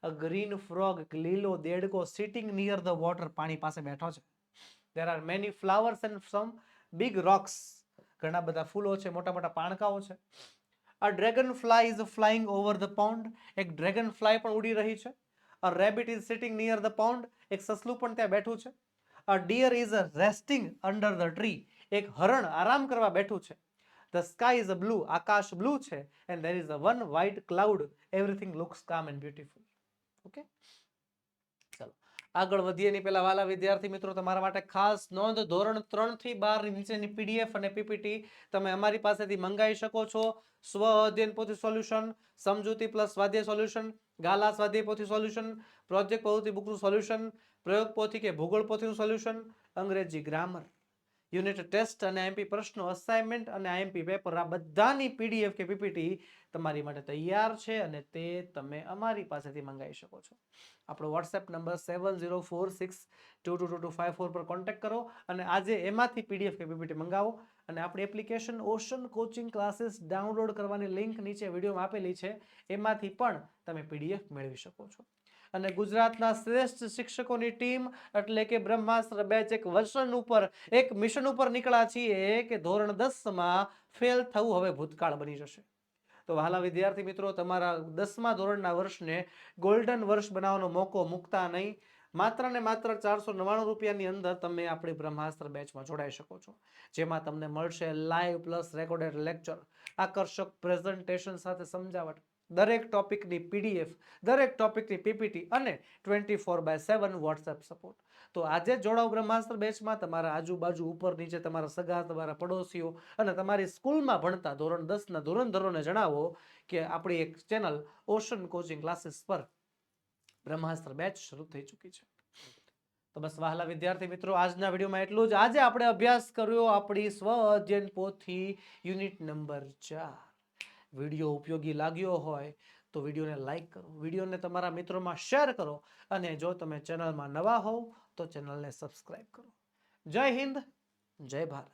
A green frog, લીલો દેડકો, sitting near the water, પાણી પાસે બેઠો છે. There are many flowers and some big rocks. ઘણા બધા ફૂલો છે, મોટા મોટા પાણકાઓ છે. A dragonfly is flying over the pond. એક dragonfly પણ ઉડી રહી છે. A rabbit is sitting near the pond. એક સસલું પણ ત્યાં બેઠું છે. A deer is resting under the tree. એક હરણ આરામ કરવા બેઠું છે. The sky is blue. Akash blue છે. And there is a one white cloud. Everything looks calm and beautiful. Okay? ચલો આગળ વધીએ ની પહેલા વાલા વિદ્યાર્થી મિત્રો તમારા માટે ખાસ નોંધ, ધોરણ 3 થી 12 નીચેની પીડીએફ અને પીપીટી તમે અમારી પાસેથી મંગાવી શકો છો. સ્વ અધ્યયન પોથી સોલ્યુશન, સમજૂતી પ્લસ સ્વાધ્યાય સોલ્યુશન, ગાલા સ્વાધ્યાય પોથી સોલ્યુશન, પ્રોજેક્ટ પ્રવૃત્તિ બુકનું સોલ્યુશન, પ્રયોગ પોથી કે ભૂગોળ પોથીનું સોલ્યુશન, અંગ્રેજી ગ્રામર, યુનિટ ટેસ્ટ અને આઈએમપી પ્રશ્નો, અસાઇનમેન્ટ અને આઈએમપી પેપર, આ બધાની પીડીએફ કે પીપીટી તમારી માટે તૈયાર છે અને તે તમે અમારી પાસેથી મંગાવી શકો છો. આપણો વોટ્સએપ નંબર 7046222254 પર કોન્ટેક્ટ કરો અને આજે એમાંથી પીડીએફ કે પીપીટી મંગાવો અને આપણી application ocean coaching classes download કરવાની લિંક નીચે વિડીયોમાં આપેલી છે, એમાંથી પણ તમે પીડીએફ મેળવી શકો છો. અને ગુજરાતના શ્રેષ્ઠ શિક્ષકોની ટીમ એટલે કે બ્રહ્માસ્ત્ર બેચ એક મિશન ઉપર નીકળ્યા છીએ કે ધોરણ 10માં ફેલ થવું હવે ભૂતકાળ બની જશે. તો વહાલા વિદ્યાર્થી મિત્રો તમારા 10મા ધોરણના વર્ષને ગોલ્ડન વર્ષ બનાવવાનો મોકો મૂકતા નહીં. માત્ર ને માત્ર 499 રૂપિયાની અંદર તમે આપણી બ્રહ્માસ્ત્ર બેચમાં જોડાઈ શકો છો, જેમાં તમને મળશે લાઈવ પ્લસ રેકોર્ડેડ લેક્ચર, આકર્ષક પ્રેઝન્ટેશન સાથે સમજાવટ, દરેક ટોપિકની પીડીએફ, દરેક ટોપિકની પીપીટી અને 24/7 વોટ્સએપ સપોર્ટ. તો આજે જોડાઓ બ્રહ્માસ્ત્ર બેચમાં. તમારા આજુબાજુ ઉપર નીચે તમારા સગા, તમારા પડોશીઓ અને તમારી સ્કૂલમાં ભણતા ધોરણ 10ના ધોરણધરોને જણાવો કે આપણી એક ચેનલ ઓશન કોચિંગ ક્લાસીસ પર બ્રહ્માસ્ત્ર બેચ શરૂ થઈ ચૂકી છે. તો બસ વહાલા વિદ્યાર્થી મિત્રો, આજના વિડીયોમાં એટલું જ. આજે આપણે અભ્યાસ કર્યો આપણી સ્વ અધ્યયન પોથી યુનિટ નંબર 4. વિડીયો ઉપયોગી લાગ્યો હોય તો વિડીયોને લાઈક કરો, વિડીયોને તમારા મિત્રોમાં શેર કરો અને જો તમે ચેનલમાં નવા હોવ તો ચેનલને સબસ્ક્રાઇબ કરો. જય હિન્દ, જય ભારત.